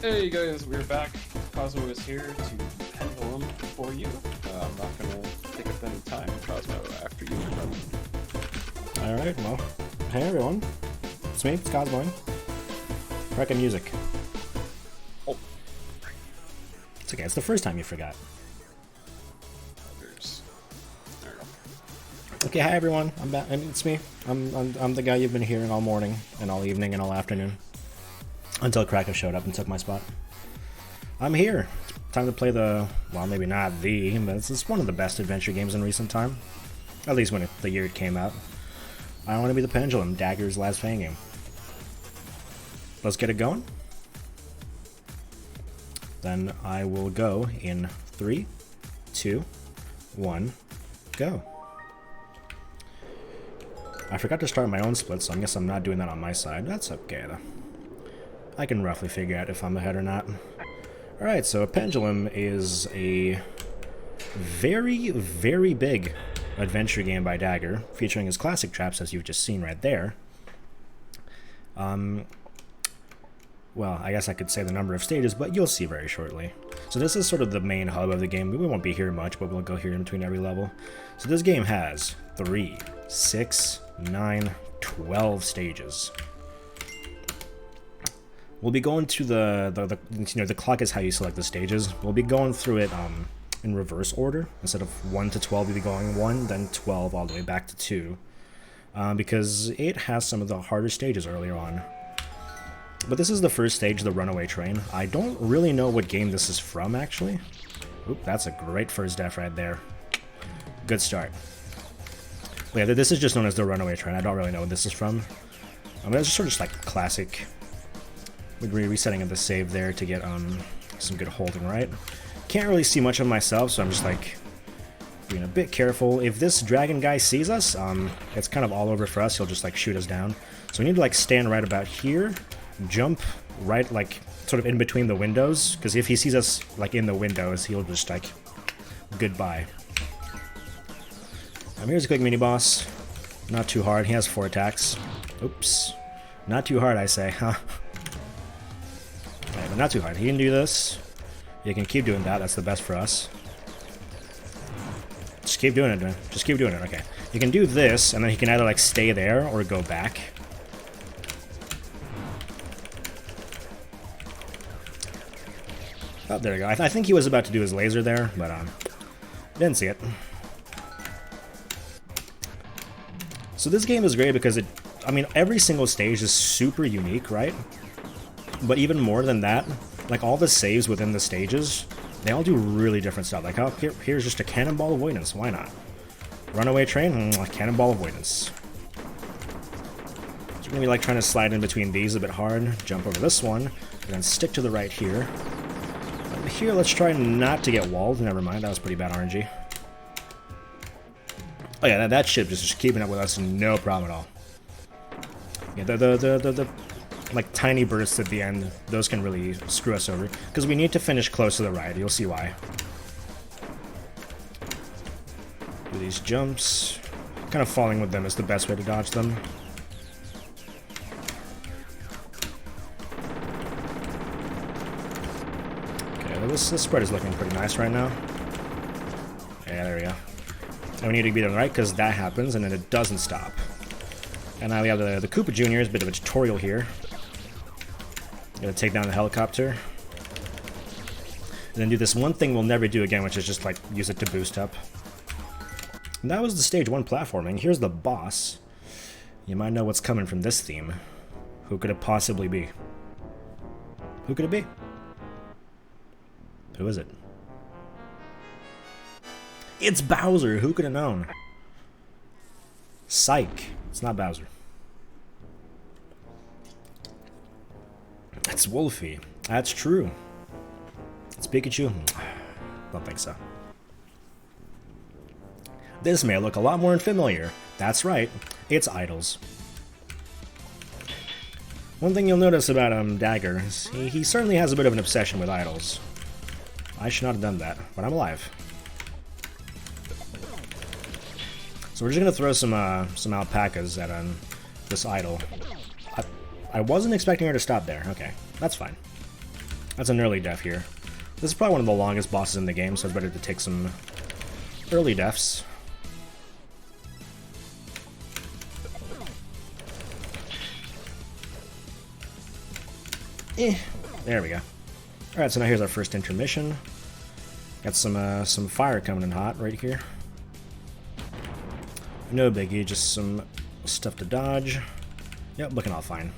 Hey guys, we're back. Cosmo is here to Pendulum for you. I'm not gonna take up any time. Cosmo, after you are done. Alright, well, hey everyone. It's me, it's Cosmoing. Wrecking music. Oh. It's okay, it's the first time you forgot. There we go. Okay, hi everyone. I'm back, and it's me. I'm the guy you've been hearing all morning, and all evening, and all afternoon. Until Krakow showed up and took my spot. I'm here. Time to play the, well, maybe not the, but it's one of the best adventure games in recent time. At least when the year it came out. I want to be the Pendulum, Dagger's last Fangame. Let's get it going. Then I will go in 3, 2, 1, go. I forgot to start my own split, so I guess I'm not doing that on my side. That's okay though. I can roughly figure out if I'm ahead or not. Alright, so Pendulum is a very, very big adventure game by Dagger, featuring his classic traps, as you've just seen right there. Well, I guess I could say the number of stages, but you'll see very shortly. So this is sort of the main hub of the game. We won't be here much, but we'll go here in between every level. So this game has 3, 6, 9, 12 stages. We'll be going to the clock is how you select the stages. We'll be going through it in reverse order. Instead of 1 to 12, we'll be going 1, then 12, all the way back to 2. Because it has some of the harder stages earlier on. But this is the first stage, the runaway train. I don't really know what game this is from, actually. Oop, that's a great first death right there. Good start. But yeah, this is just known as the runaway train. I don't really know what this is from. I mean, it's sort of just like classic. We're resetting of the save there to get some good holding, right? Can't really see much of myself, so I'm just like being a bit careful. If this dragon guy sees us, it's kind of all over for us. He'll just like shoot us down. So we need to like stand right about here, jump right like sort of in between the windows, because if he sees us like in the windows, he'll just like goodbye. Here's a quick mini boss. Not too hard. He has 4 attacks. Oops. Not too hard, I say, huh? But not too hard. He can do this. You can keep doing that. That's the best for us. Just keep doing it, man. Just keep doing it. Okay. You can do this, and then he can either like stay there or go back. Oh, there we go. I think he was about to do his laser there, but didn't see it. So this game is great because I mean, every single stage is super unique, right? But even more than that, like all the saves within the stages, they all do really different stuff. Like, oh, here's just a cannonball avoidance. Why not? Runaway train, cannonball avoidance. So you're gonna be like trying to slide in between these a bit hard. Jump over this one, and then stick to the right here. Here, let's try not to get walled. Never mind, that was pretty bad RNG. Oh yeah, that ship is just keeping up with us, no problem at all. Yeah, the like tiny bursts at the end, those can really screw us over, because we need to finish close to the right. You'll see why. Do these jumps. Kind of falling with them is the best way to dodge them. Okay, this spread is looking pretty nice right now. Yeah, there we go. And we need to be done right, because that happens, and then it doesn't stop. And now we have the Koopa Juniors, bit of a tutorial here. Gonna take down the helicopter. And then do this one thing we'll never do again, which is just like use it to boost up. And that was the stage 1 platforming. Here's the boss. You might know what's coming from this theme. Who could it possibly be? Who could it be? Who is it? It's Bowser! Who could have known? Psych. It's not Bowser. It's Wolfie. That's true. It's Pikachu? Don't think so. This may look a lot more unfamiliar. That's right. It's idols. One thing you'll notice about Dagger is he certainly has a bit of an obsession with idols. I should not have done that, but I'm alive. So we're just gonna throw some alpacas at this idol. I wasn't expecting her to stop there. Okay, that's fine. That's an early death here. This is probably one of the longest bosses in the game, so it's better to take some early deaths. There we go. Alright, so now here's our first intermission. Got some fire coming in hot right here. No biggie, just some stuff to dodge. Yep, looking all fine.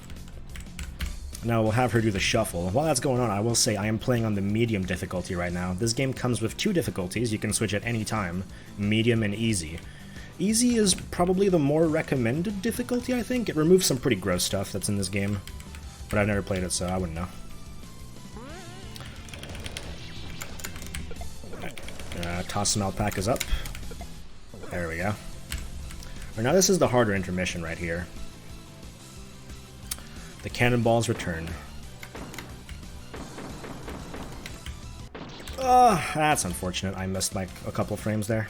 Now we'll have her do the shuffle. While that's going on, I will say I am playing on the medium difficulty right now. This game comes with 2 difficulties. You can switch at any time, medium and easy. Easy is probably the more recommended difficulty, I think. It removes some pretty gross stuff that's in this game, but I've never played it, so I wouldn't know. Toss some alpacas up. There we go. Right, now this is the harder intermission right here. The cannonballs return. That's unfortunate. I missed by a couple frames there.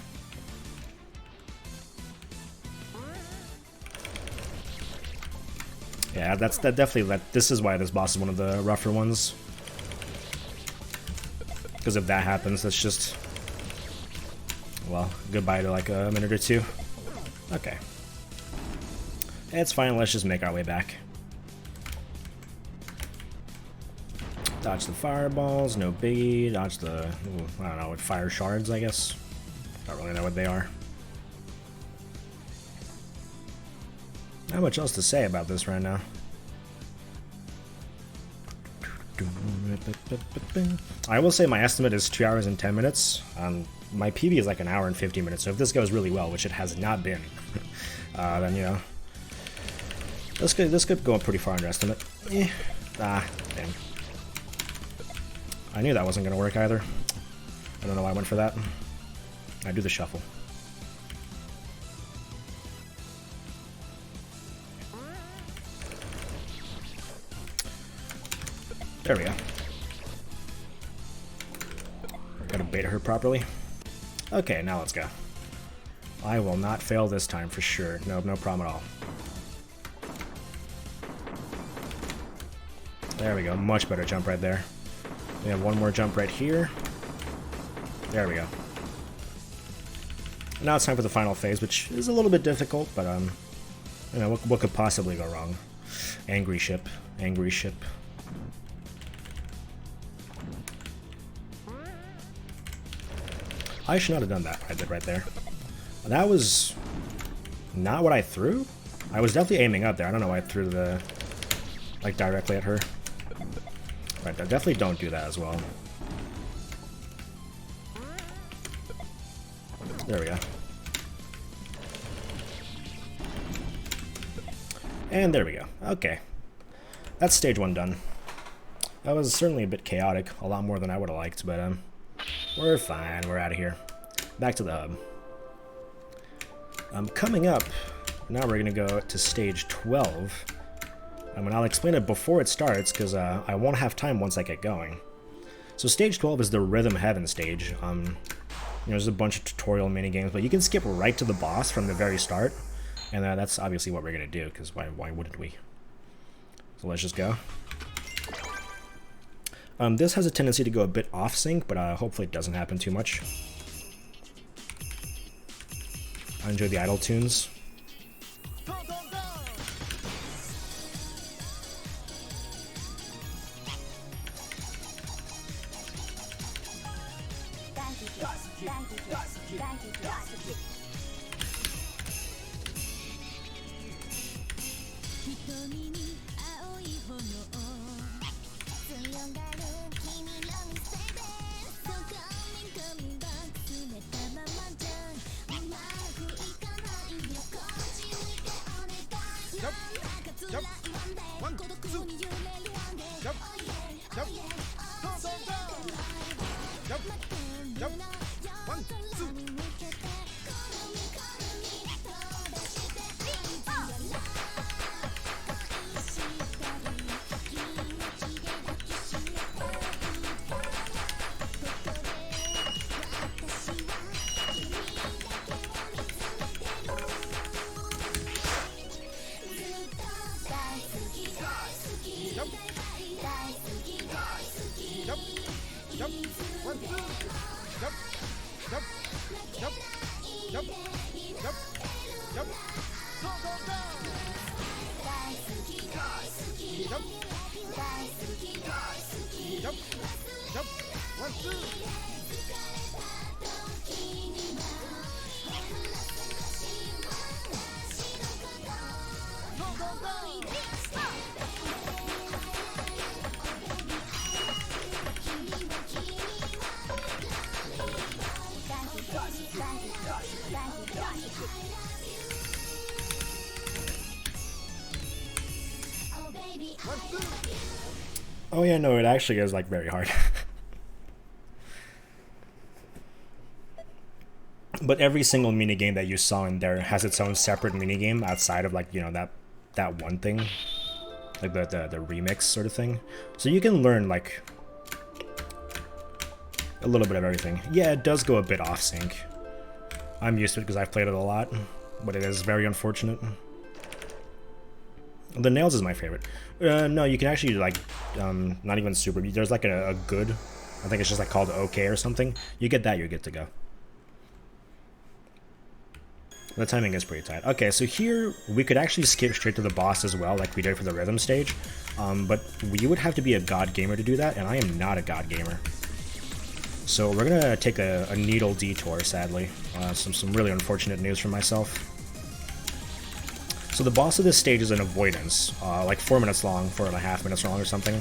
Yeah, this is why this boss is one of the rougher ones. Because if that happens, that's just, well, goodbye to like a minute or 2. Okay. It's fine, let's just make our way back. Dodge the fireballs, no biggie. Dodge the, I don't know, what, fire shards, I guess. Don't really know what they are. Not much else to say about this right now. I will say my estimate is 2 hours and 10 minutes. My PB is like 1 hour and 50 minutes, so if this goes really well, which it has not been, then, you know, this could go pretty far under estimate. Dang. I knew that wasn't going to work either. I don't know why I went for that. I do the shuffle. There we go. Gotta bait her properly. Okay, now let's go. I will not fail this time for sure. No problem at all. There we go. Much better jump right there. We have one more jump right here. There we go. Now it's time for the final phase, which is a little bit difficult, but you know, what could possibly go wrong? Angry ship, angry ship. I should not have done that. I did right there. That was not what I threw. I was definitely aiming up there. I don't know why I threw the, like, directly at her. Right, I definitely don't do that as well. There we go. And there we go. Okay. That's stage 1 done. That was certainly a bit chaotic, a lot more than I would have liked, but we're fine. We're out of here. Back to the hub. Coming up, now we're going to go to stage 12. And I'll explain it before it starts, because I won't have time once I get going. So stage 12 is the Rhythm Heaven stage. You know, there's a bunch of tutorial minigames, but you can skip right to the boss from the very start. And that's obviously what we're going to do, because why wouldn't we? So let's just go. This has a tendency to go a bit off-sync, but hopefully it doesn't happen too much. I enjoy the idle tunes. Oh yeah, no, it actually is like very hard. But every single minigame that you saw in there has its own separate minigame outside of like, you know, that one thing. Like the remix sort of thing. So you can learn like a little bit of everything. Yeah, it does go a bit off sync. I'm used to it because I've played it a lot, but it is very unfortunate. The nails is my favorite. No, you can actually like, not even super. There's like a good, I think it's just like called OK or something. You get that, you're good to go. The timing is pretty tight. Okay, so here we could actually skip straight to the boss as well, like we did for the rhythm stage. But you would have to be a god gamer to do that, and I am not a god gamer. So we're gonna take a needle detour, sadly. Some really unfortunate news for myself. So the boss of this stage is an avoidance, like 4 minutes long, 4.5 minutes long or something.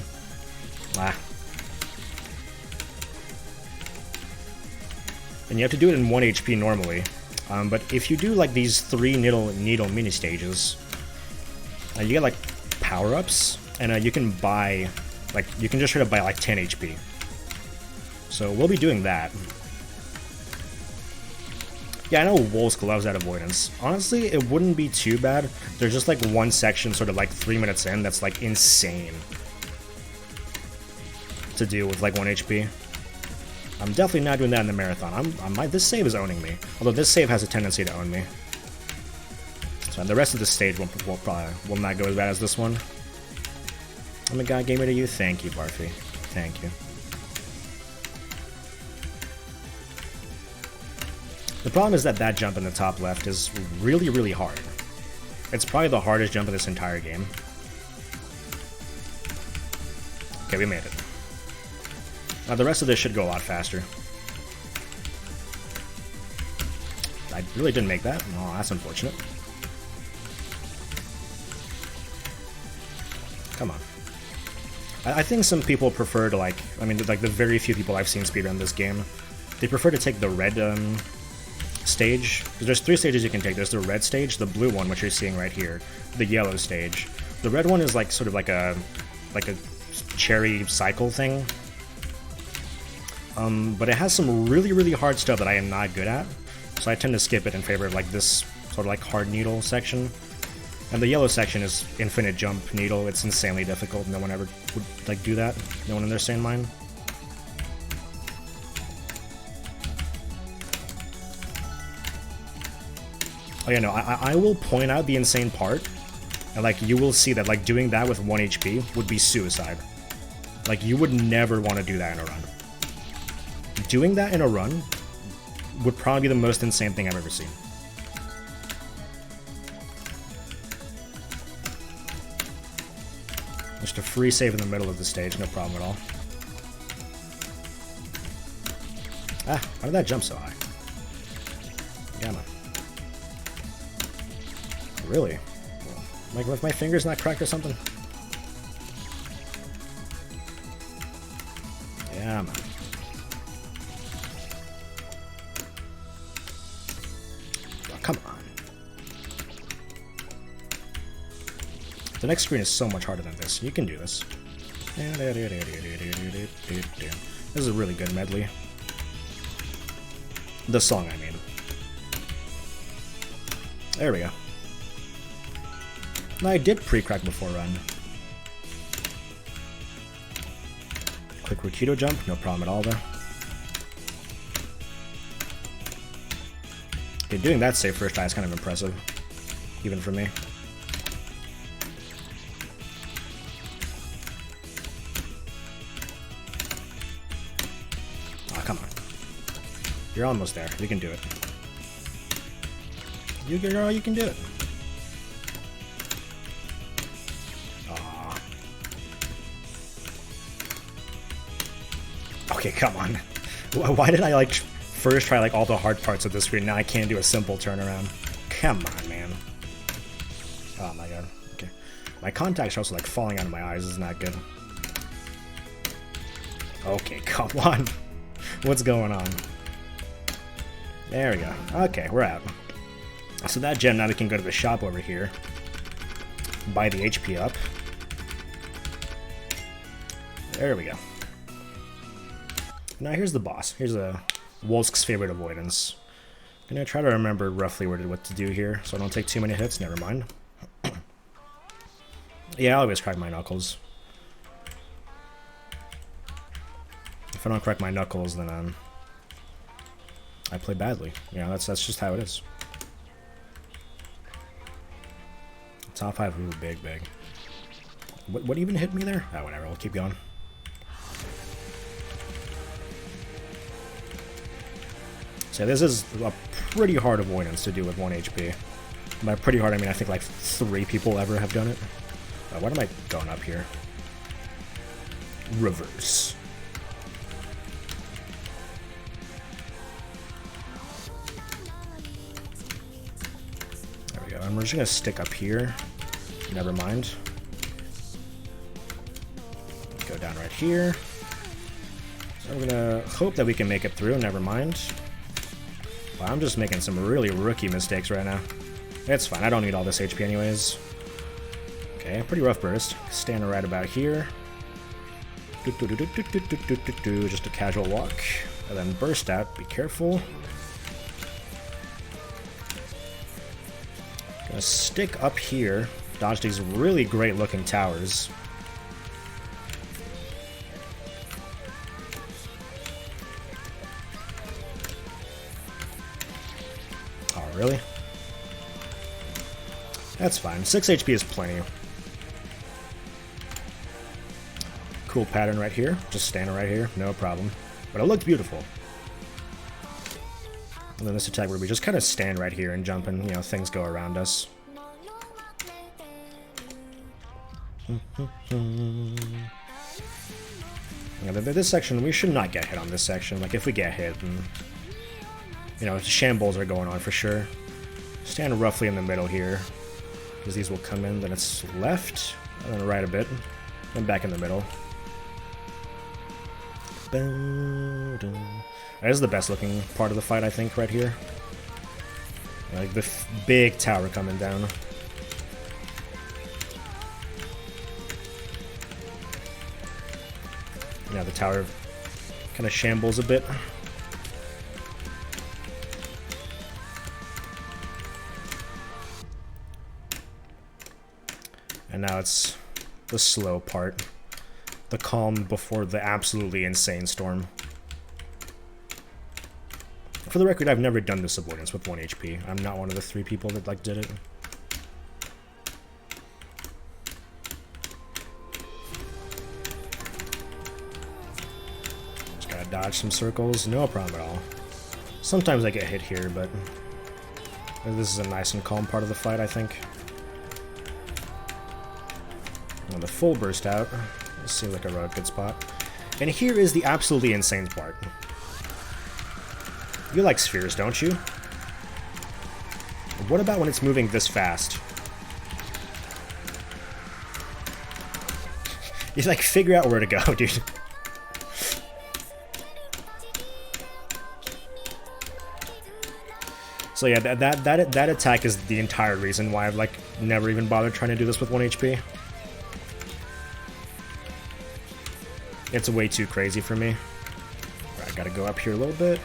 And you have to do it in 1 HP normally. But if you do like these 3 needle mini stages, you get like power-ups, and you can buy, like, you can just try to buy like 10 HP. So we'll be doing that. Yeah, I know Wolsk loves that avoidance. Honestly, it wouldn't be too bad. There's just like one section sort of like 3 minutes in that's like insane to do with like 1 HP. I'm definitely not doing that in the marathon. This save is owning me. Although this save has a tendency to own me. So the rest of the stage will not go as bad as this one. I'm a god gamer to you. Thank you, Barfy. Thank you. The problem is that jump in the top left is really, really hard. It's probably the hardest jump in this entire game. Okay, we made it. Now the rest of this should go a lot faster. I really didn't make that. Oh, that's unfortunate. Come on. I think some people prefer to like the very few people I've seen speedrun this game, they prefer to take the red stage. There's 3 stages you can take. There's the red stage, the blue one, which you're seeing right here, the yellow stage. The red one is like sort of like a cherry cycle thing. But it has some really, really hard stuff that I am not good at, so I tend to skip it in favor of like this sort of like hard needle section. And the yellow section is infinite jump needle. It's insanely difficult. No one ever would like do that. No one in their sane mind. Oh yeah, no, I will point out the insane part, and like you will see that like doing that with 1 HP would be suicide. Like you would never want to do that in a run. Doing that in a run would probably be the most insane thing I've ever seen. Just a free save in the middle of the stage, no problem at all. Ah, why did that jump so high? Gamma. Really? Like, if my finger's not cracked or something? Yeah, man. Oh, come on. The next screen is so much harder than this. You can do this. This is a really good medley. The song, I mean. There we go. No, I did pre-crack before run. Quick Rokito jump, no problem at all though. Okay, doing that save first try is kind of impressive, even for me. Oh, come on. You're almost there. You can do it. Girl, you can do it. Aww. Okay, come on. Why did I like first try like all the hard parts of this screen? Now I can't do a simple turnaround. Come on, man. Oh my god. Okay. My contacts are also like falling out of my eyes. Isn't that good? Okay, come on. What's going on? There we go. Okay, we're out. So that gem, now we can go to the shop over here. Buy the HP up. There we go. Now here's the boss. Here's a Wolsk's favorite avoidance. I'm gonna try to remember roughly what to do here, so I don't take too many hits. Never mind. Yeah, I always crack my knuckles. If I don't crack my knuckles, then I play badly. Yeah, that's just how it is. Top 5, ooh, big. What even hit me there? Oh, whatever. We'll keep going. So this is a pretty hard avoidance to do with 1 HP. By pretty hard, I mean I think like 3 people ever have done it. What am I going up here? Reverse. There we go. And we're just gonna stick up here. Never mind. Go down right here. So I'm gonna hope that we can make it through. Never mind. Wow, I'm just making some really rookie mistakes right now. It's fine, I don't need all this HP anyways. Okay, pretty rough burst. Standing right about here. Just a casual walk. And then burst out, be careful. Gonna stick up here. Dodge these really great looking towers. Oh, really? That's fine. 6 HP is plenty. Cool pattern right here. Just standing right here. No problem. But it looked beautiful. And then this attack where we just kind of stand right here and jump and, you know, things go around us. Yeah, this section, we should not get hit on this section. Like, if we get hit, then, you know, shambles are going on for sure. Stand roughly in the middle here. Because these will come in, then it's left, and then right a bit, and back in the middle. That is the best looking part of the fight, I think, right here. Like the big tower coming down. Yeah, the tower kind of shambles a bit. And now it's the slow part. The calm before the absolutely insane storm. For the record, I've never done this avoidance with 1 HP. I'm not one of the 3 people that like did it. Just gotta dodge some circles, no problem at all. Sometimes I get hit here, but this is a nice and calm part of the fight, I think. And the full burst out. This seems like a good spot. And here is the absolutely insane part. You like spheres, don't you? What about when it's moving this fast? You like figure out where to go, dude. So yeah, that attack is the entire reason why I've like never even bothered trying to do this with 1 HP. It's way too crazy for me. Alright, gotta go up here a little bit.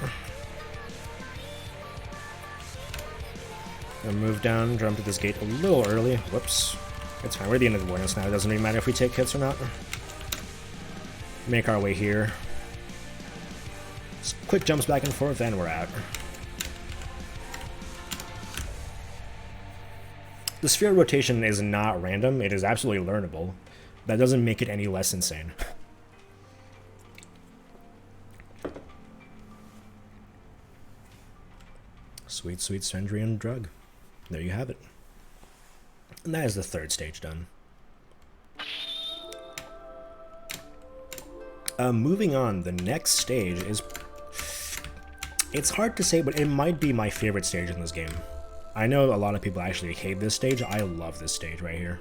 Gonna move down, jump to this gate a little early. Whoops. It's fine, we're at the end of the avoidance now. It doesn't even matter if we take hits or not. Make our way here. Just quick jumps back and forth, and we're out. The sphere rotation is not random, it is absolutely learnable. That doesn't make it any less insane. Sweet, sweet Sendrian drug. There you have it. And that is the third stage done. Moving on, the next stage is... It's hard to say, but it might be my favorite stage in this game. I know a lot of people actually hate this stage. I love this stage right here.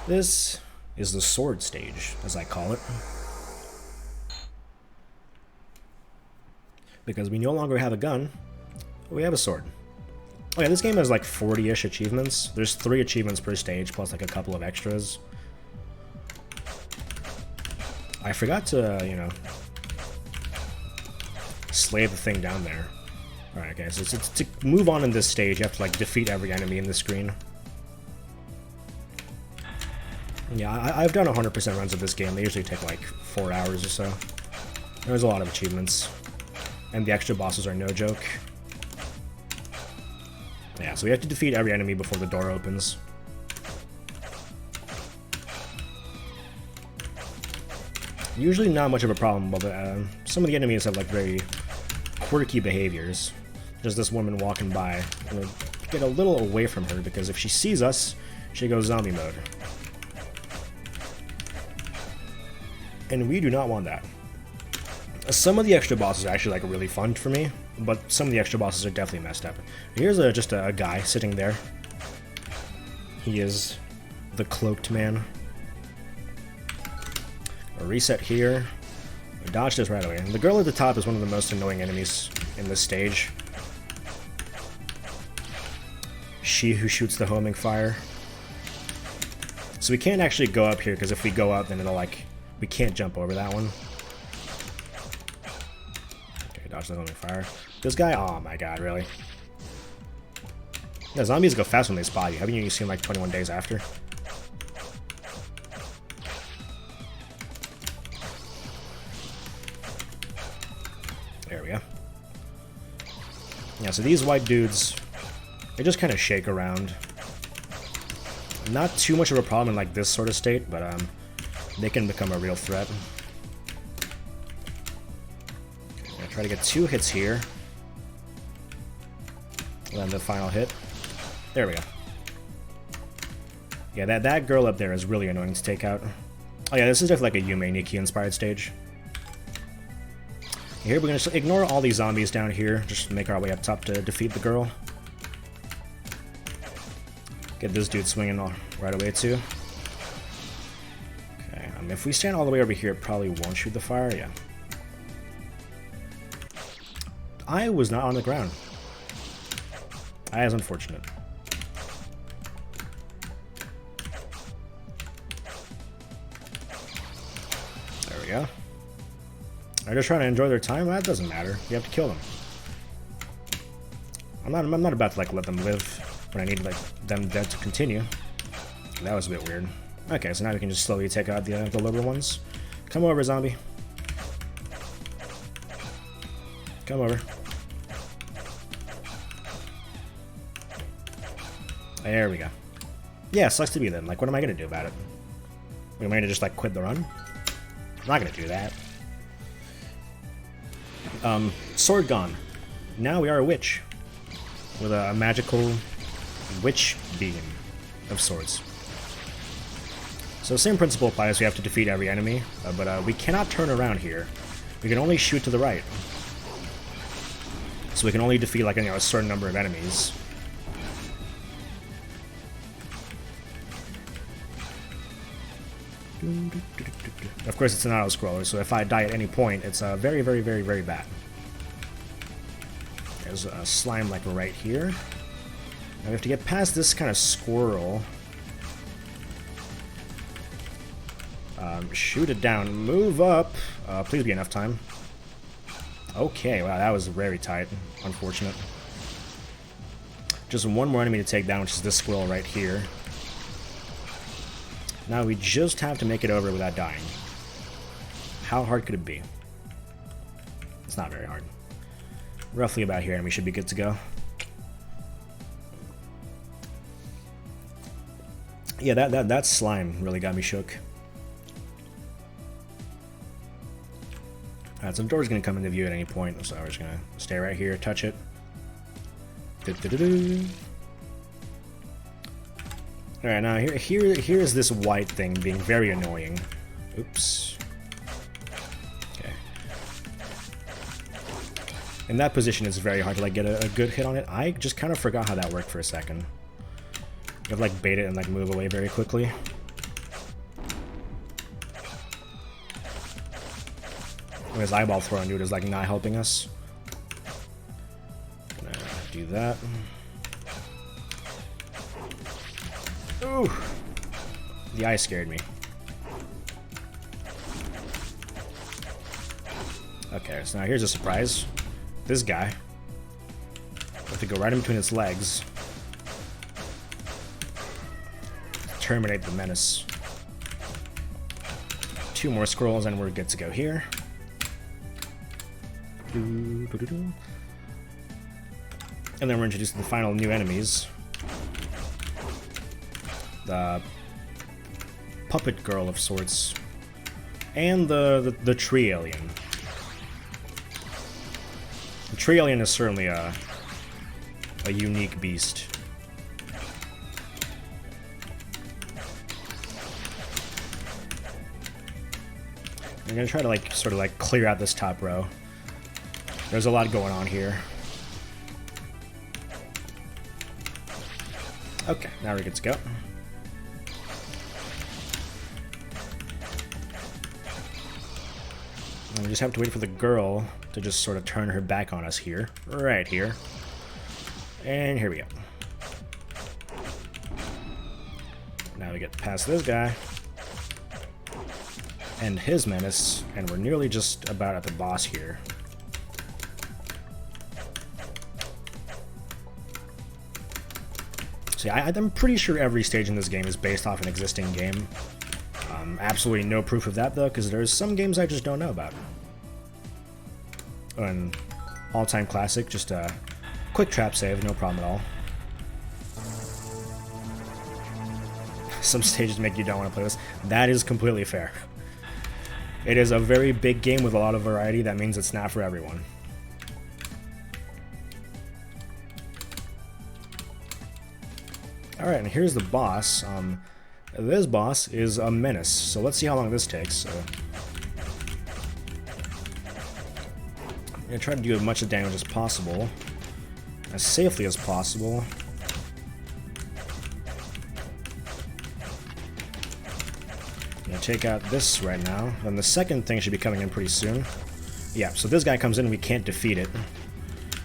This is the sword stage, as I call it. Because we no longer have a gun, we have a sword. Oh yeah, this game has like 40-ish achievements. There's 3 achievements per stage, plus like a couple of extras. I forgot to, you know, slay the thing down there. Alright, okay, so to move on in this stage, you have to like defeat every enemy in the screen. Yeah, I've done 100% runs of this game. They usually take like 4 hours or so. There's a lot of achievements. And the extra bosses are no joke. Yeah, so we have to defeat every enemy before the door opens. Usually not much of a problem, but some of the enemies have like very quirky behaviors. There's this woman walking by. I'm gonna get a little away from her because if she sees us, she goes zombie mode. And we do not want that. Some of the extra bosses are actually like really fun for me, but some of the extra bosses are definitely messed up. Here's just a guy sitting there. He is the cloaked man. A reset here. We dodged this right away. And the girl at the top is one of the most annoying enemies in this stage. She who shoots the homing fire. So we can't actually go up here because if we go up, then it'll like we can't jump over that one. Dodge the homing fire. This guy, oh my god, really? Yeah, zombies go fast when they spot you. Haven't you seen like 21 days after? There we go. Yeah, so these white dudes, they just kind of shake around. Not too much of a problem in like this sort of state, but they can become a real threat. Try to get 2 hits here. And then the final hit. There we go. Yeah, that girl up there is really annoying to take out. Oh yeah, this is definitely like a Yume Nikki inspired stage. Here we're going to ignore all these zombies down here. Just make our way up top to defeat the girl. Get this dude swinging right away too. Okay, if we stand all the way over here, it probably won't shoot the fire. Yeah. I was not on the ground. That is unfortunate. There we go. They're just trying to enjoy their time. That doesn't matter. You have to kill them. I'm not about to like let them live when I need like them dead to continue. That was a bit weird. Okay, so now we can just slowly take out the lower ones. Come over, zombie. Come over. There we go. Yeah, sucks to be them. Like, what am I gonna do about it? Am I gonna just like quit the run? I'm not gonna do that. Sword gone. Now we are a witch with a magical witch beam of swords. So same principle applies. We have to defeat every enemy, but we cannot turn around here. We can only shoot to the right. So we can only defeat like a certain number of enemies. Of course, it's an auto-scroller, so if I die at any point, it's very, very, very, very bad. There's a slime like right here. Now we have to get past this kind of squirrel. Shoot it down. Move up. Please be enough time. Okay, wow, that was very tight. Unfortunate. Just one more enemy to take down, which is this squirrel right here. Now we just have to make it over without dying. How hard could it be? It's not very hard. Roughly about here, and we should be good to go. Yeah, that slime really got me shook. Some doors gonna come into view at any point, so we're just gonna stay right here, touch it. Do-do-do-do. Alright, now here is this white thing being very annoying. Oops. Okay. In that position, it's very hard to like get a good hit on it. I just kind of forgot how that worked for a second. You have to like bait it and like move away very quickly. And his eyeball throwing dude is like not helping us. Gonna do that. Ooh! The eye scared me. Okay, so now here's a surprise. This guy. I have to go right in between its legs. Terminate the menace. 2 more scrolls and we're good to go here. And then we're introduced to the final new enemies. The puppet girl of sorts. And the tree alien. The tree alien is certainly a unique beast. I'm gonna try to like sort of like clear out this top row. There's a lot going on here. Okay, now we're good to go. And we just have to wait for the girl to just sort of turn her back on us here. Right here. And here we go. Now we get past this guy. And his menace. And we're nearly just about at the boss here. See, I'm pretty sure every stage in this game is based off an existing game. Absolutely no proof of that, though, because there's some games I just don't know about. An all-time classic, just a quick trap save, no problem at all. Some stages make you don't want to play this. That is completely fair. It is a very big game with a lot of variety. That means it's not for everyone. Alright, and here's the boss. This boss is a menace, so let's see how long this takes. So, I'm going to try to do as much damage as possible, as safely as possible. I'm going to take out this right now, then the second thing should be coming in pretty soon. Yeah, so this guy comes in and we can't defeat it.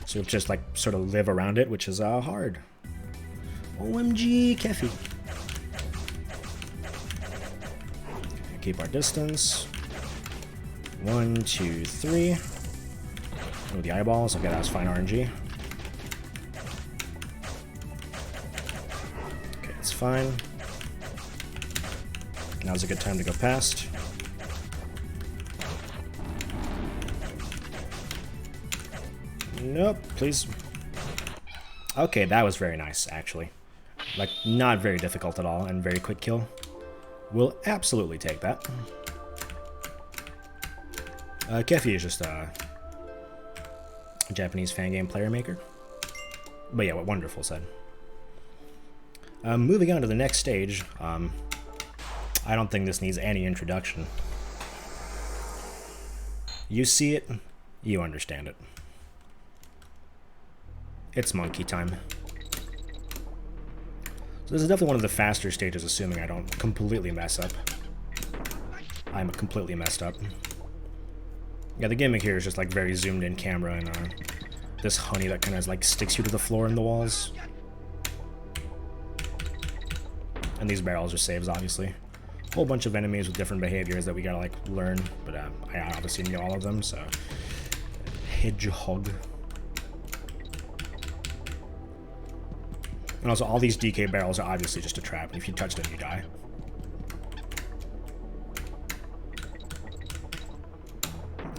So we'll just like sort of live around it, which is hard. OMG, Keffy. Keep our distance. 1, 2, 3. Oh, the eyeballs. Okay, that was fine RNG. Okay, it's fine. Now's a good time to go past. Nope, please. Okay, that was very nice, actually. Like, not very difficult at all, and very quick kill. We'll absolutely take that. Keffy is just a Japanese Fangame player maker. But yeah, what wonderful said. Moving on to the next stage. I don't think this needs any introduction. You see it, you understand it. It's monkey time. So this is definitely one of the faster stages, assuming I don't completely mess up. I'm completely messed up. Yeah, the gimmick here is just like very zoomed in camera and this honey that kind of like sticks you to the floor and the walls. And these barrels are saves, obviously. A whole bunch of enemies with different behaviors that we gotta like learn, but I obviously know all of them, so... Hedgehog. And also, all these DK barrels are obviously just a trap, and if you touch them, you die.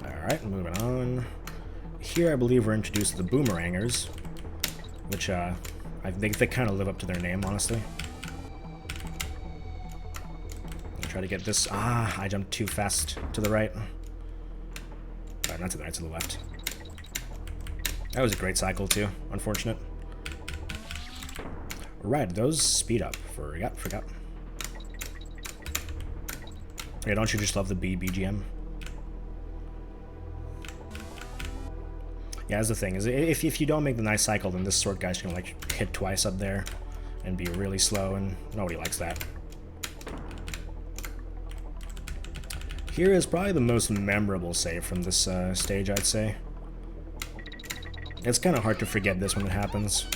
Alright, moving on. Here, I believe we're introduced to the boomerangers, which, they kind of live up to their name, honestly. I'll try to get this... I jumped too fast to the right. sorry, not to the right, to the left. That was a great cycle too. Unfortunate. Right, those speed up. Forgot. Yeah, don't you just love the BGM? Yeah, that's the thing. Is if you don't make the nice cycle, then this sword guy's gonna like hit twice up there and be really slow, and nobody likes that. Here is probably the most memorable save from this stage, I'd say. It's kind of hard to forget this when it happens.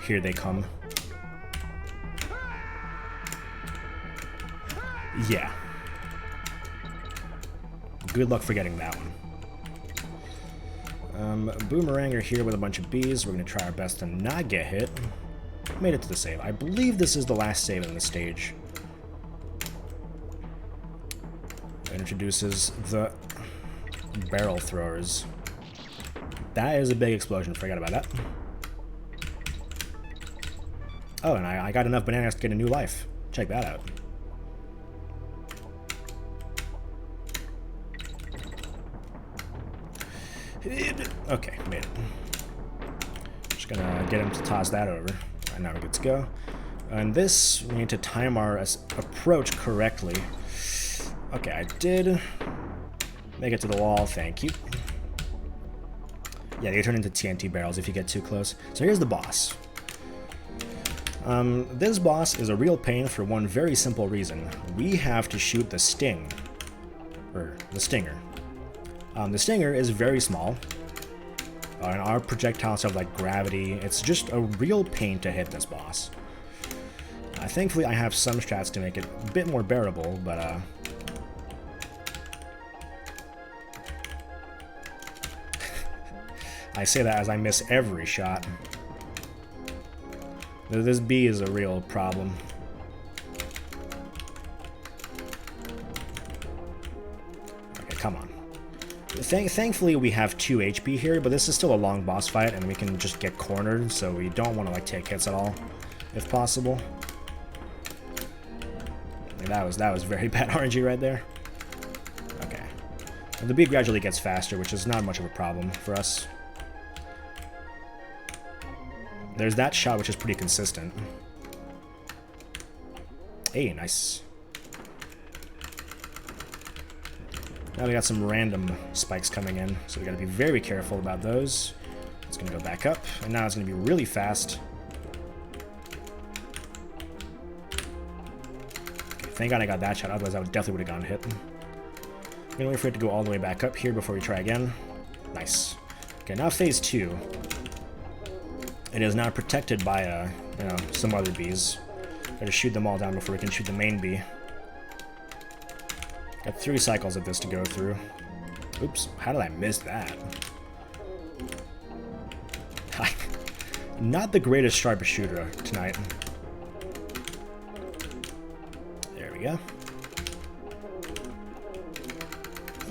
Here they come. Yeah. Good luck forgetting that one. Boomeranger here with a bunch of bees. We're going to try our best to not get hit. Made it to the save. I believe this is the last save in the stage. It introduces the barrel throwers. That is a big explosion. Forgot about that. Oh, and I got enough bananas to get a new life. Check that out. Okay, made it. Just gonna get him to toss that over. Alright, now we're good to go. And this, we need to time our approach correctly. Okay, I did make it to the wall, thank you. Yeah, they turn into TNT barrels if you get too close. So here's the boss. This boss is a real pain for one very simple reason. We have to shoot the sting. Or the stinger. The stinger is very small. And our projectiles have like gravity. It's just a real pain to hit this boss. Thankfully I have some strats to make it a bit more bearable, but I say that as I miss every shot. This bee is a real problem. Okay, come on. Thankfully we have 2 HP here, but this is still a long boss fight and we can just get cornered, so we don't want to like take hits at all, if possible. That was very bad RNG right there. Okay. Well, the bee gradually gets faster, which is not much of a problem for us. There's that shot, which is pretty consistent. Hey, nice. Now we got some random spikes coming in, so we gotta be very careful about those. It's gonna go back up, and now it's gonna be really fast. Okay, thank God I got that shot, otherwise I definitely would have gotten hit. I'm gonna wait for it to go all the way back up here before we try again. Nice. Okay, now phase 2. It is now protected by, you know, some other bees. Gotta shoot them all down before we can shoot the main bee. Got 3 cycles of this to go through. Oops, how did I miss that? Not the greatest sharpest shooter tonight. There we go.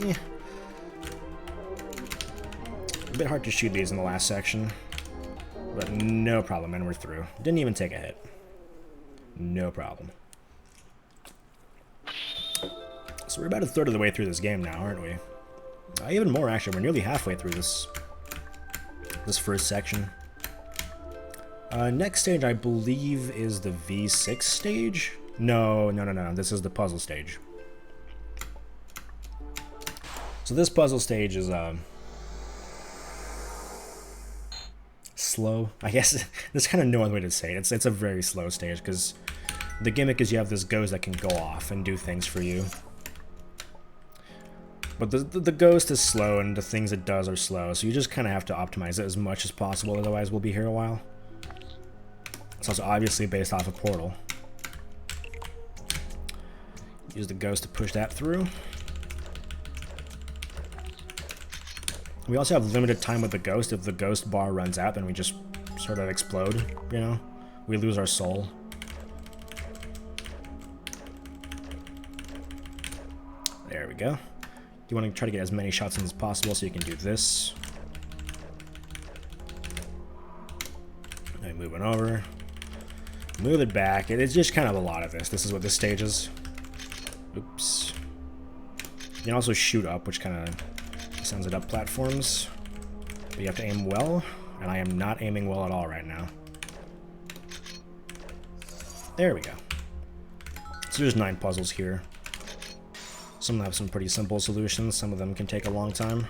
Yeah. A bit hard to shoot these in the last section. But no problem, and we're through. Didn't even take a hit. No problem. So we're about a third of the way through this game now, aren't we? Even more, actually. We're nearly halfway through this first section. Next stage, I believe, is the V6 stage? No. This is the puzzle stage. So this puzzle stage is, slow, I guess. There's kind of no other way to say it. It's a very slow stage, because the gimmick is you have this ghost that can go off and do things for you. But the ghost is slow, and the things it does are slow, so you just kind of have to optimize it as much as possible, otherwise we'll be here a while. It's also obviously based off a portal. Use the ghost to push that through. We also have limited time with the ghost. If the ghost bar runs out, then we just sort of explode, you know? We lose our soul. There we go. You want to try to get as many shots in as possible, so you can do this. And moving over. Move it back. It's just kind of a lot of this. This is what this stage is. Oops. You can also shoot up, which kind of sends it up platforms. But you have to aim well, and I am not aiming well at all right now. There we go. So there's 9 puzzles here. Some have some pretty simple solutions, some of them can take a long time.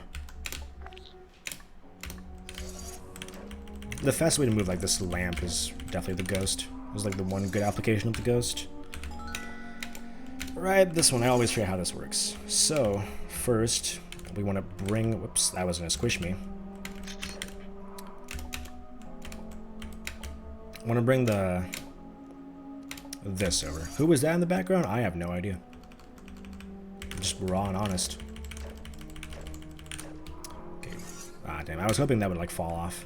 The fastest way to move like this lamp is definitely the ghost. It was like the one good application of the ghost. Right, this one, I always forget how this works. So, first, we want to bring... Whoops, that was going to squish me. I want to bring this over. Who was that in the background? I have no idea. Just raw and honest. Okay. Ah, damn. I was hoping that would, like, fall off.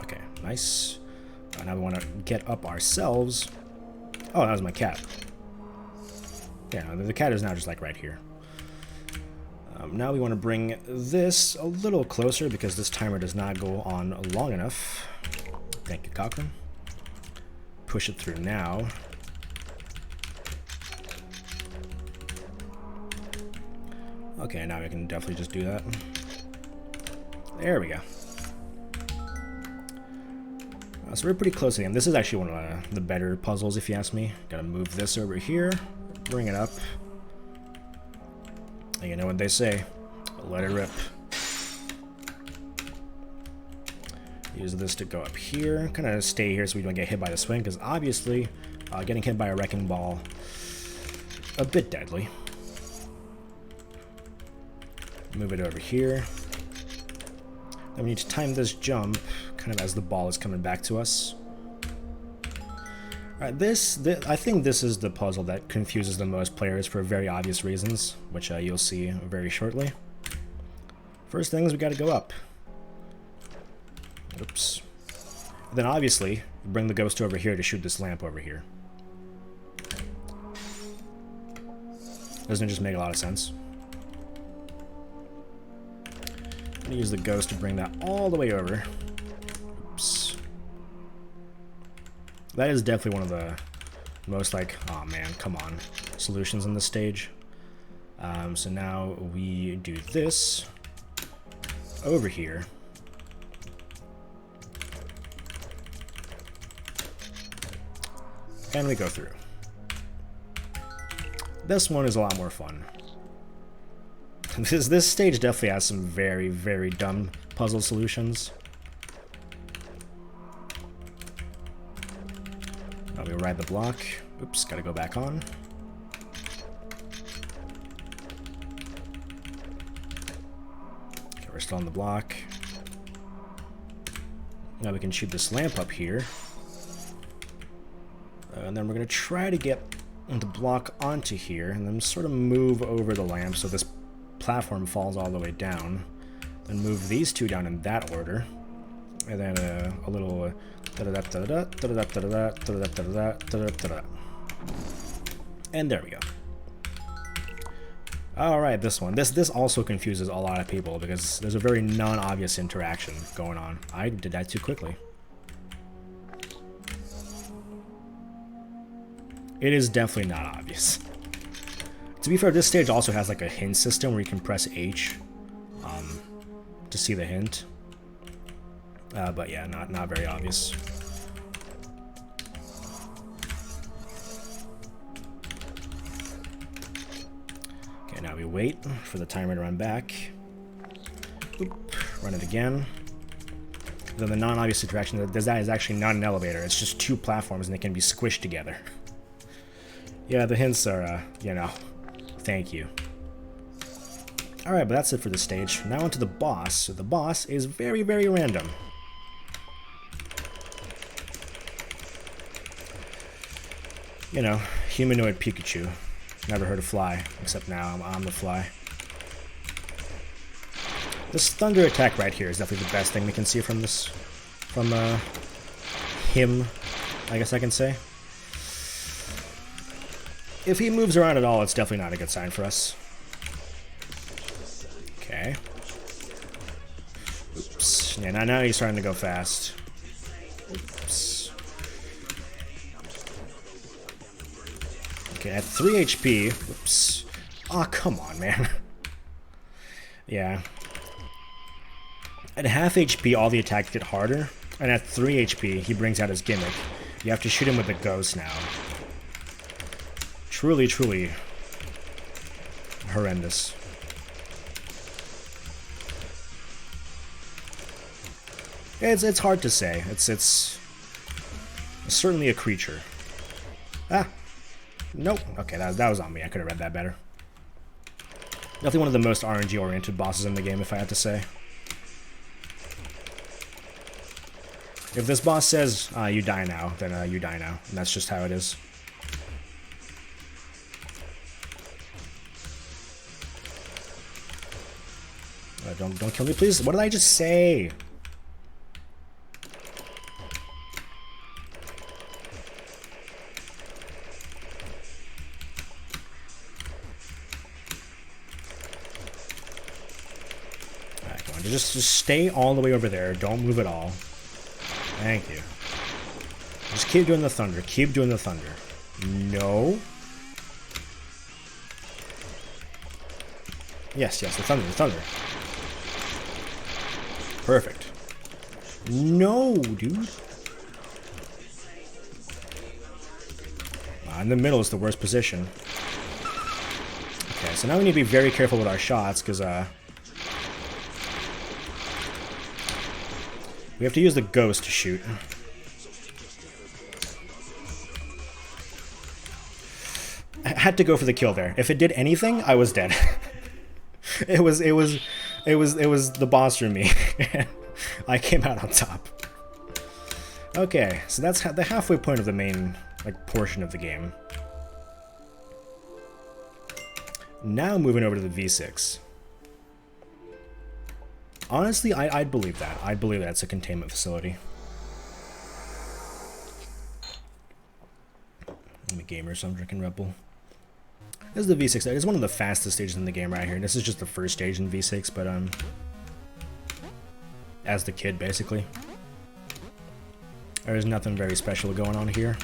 Okay, nice. Now we want to get up ourselves. Oh, that was my cat. Yeah, the cat is now just, like, right here. Now we want to bring this a little closer because this timer does not go on long enough. Thank you, Cochrane. Push it through now. Okay, now we can definitely just do that. There we go. So we're pretty close to the end. This is actually one of the better puzzles, if you ask me. Gotta move this over here, bring it up. And you know what they say, let it rip. Use this to go up here. Kind of stay here so we don't get hit by the swing, because obviously getting hit by a wrecking ball, a bit deadly. Move it over here. Then we need to time this jump kind of as the ball is coming back to us. Alright, I think this is the puzzle that confuses the most players for very obvious reasons, which you'll see very shortly. First thing is we gotta go up. Oops. Then obviously, bring the ghost over here to shoot this lamp over here. Doesn't it just make a lot of sense? I'm gonna use the ghost to bring that all the way over. Oops. That is definitely one of the most, like, oh man, come on, solutions in this stage. So now we do this over here. And we go through. This one is a lot more fun. This stage definitely has some very, very dumb puzzle solutions. Now we ride the block. Oops, gotta go back on. Okay, we're still on the block. Now we can shoot this lamp up here. And then we're gonna try to get the block onto here and then sort of move over the lamp so this platform falls all the way down. Then move these two down in that order. And then a little and there we go. Alright, this one. This also confuses a lot of people because there's a very non-obvious interaction going on. I did that too quickly. It is definitely not obvious. To be fair, this stage also has like a hint system where you can press H to see the hint. But yeah, not very obvious. Okay, now we wait for the timer to run back. Oop, run it again. Then the non-obvious interaction that is actually not an elevator. It's just two platforms and they can be squished together. Yeah, the hints are, you know, thank you. Alright, but that's it for the stage. Now onto the boss. So the boss is very, very random. You know, humanoid Pikachu. Never heard of fly, except now I'm the fly. This thunder attack right here is definitely the best thing we can see from this, from him, I guess I can say. If he moves around at all, it's definitely not a good sign for us. Okay. Oops. Yeah, now he's starting to go fast. Oops. Okay, at 3 HP... Whoops. Aw, oh, come on, man. Yeah. At half HP, all the attacks get harder. And at 3 HP, he brings out his gimmick. You have to shoot him with the ghost now. Truly, truly horrendous. It's hard to say. It's certainly a creature. Ah! Nope. Okay, that was on me. I could have read that better. Definitely one of the most RNG-oriented bosses in the game, if I had to say. If this boss says, you die now, then you die now. And that's just how it is. Don't kill me, please. What did I just say? Alright, come on. Just stay all the way over there. Don't move at all. Thank you. Just keep doing the thunder. Keep doing the thunder. No. Yes, the thunder, the thunder. Perfect. No, dude. In the middle is the worst position. Okay, so now we need to be very careful with our shots, because, we have to use the ghost to shoot. I had to go for the kill there. If it did anything, I was dead. It was the boss for me. I came out on top. Okay, so that's the halfway point of the main portion of the game. Now moving over to the V6. Honestly, I'd believe that. I'd believe that it's a containment facility. I'm a gamer, so I'm drinking Red Bull. This is the V6. It's one of the fastest stages in the game right here. This is just the first stage in V6, but as the kid, basically. There's nothing very special going on here.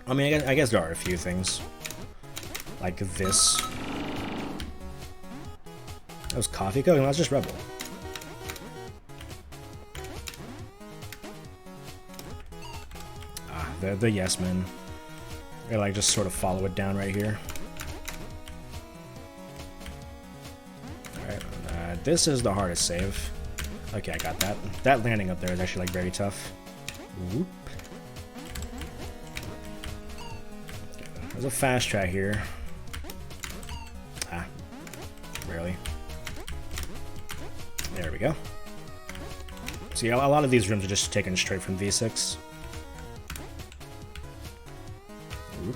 I mean, I guess there are a few things. Like this. That was coffee cooking, that's just Rebel. Ah, the yes men. They just sort of follow it down right here. Alright, this is the hardest save. Okay, I got that. That landing up there is actually very tough. Whoop. There's a fast track here. Ah, barely. There we go. See, a lot of these rooms are just taken straight from V6. Oop.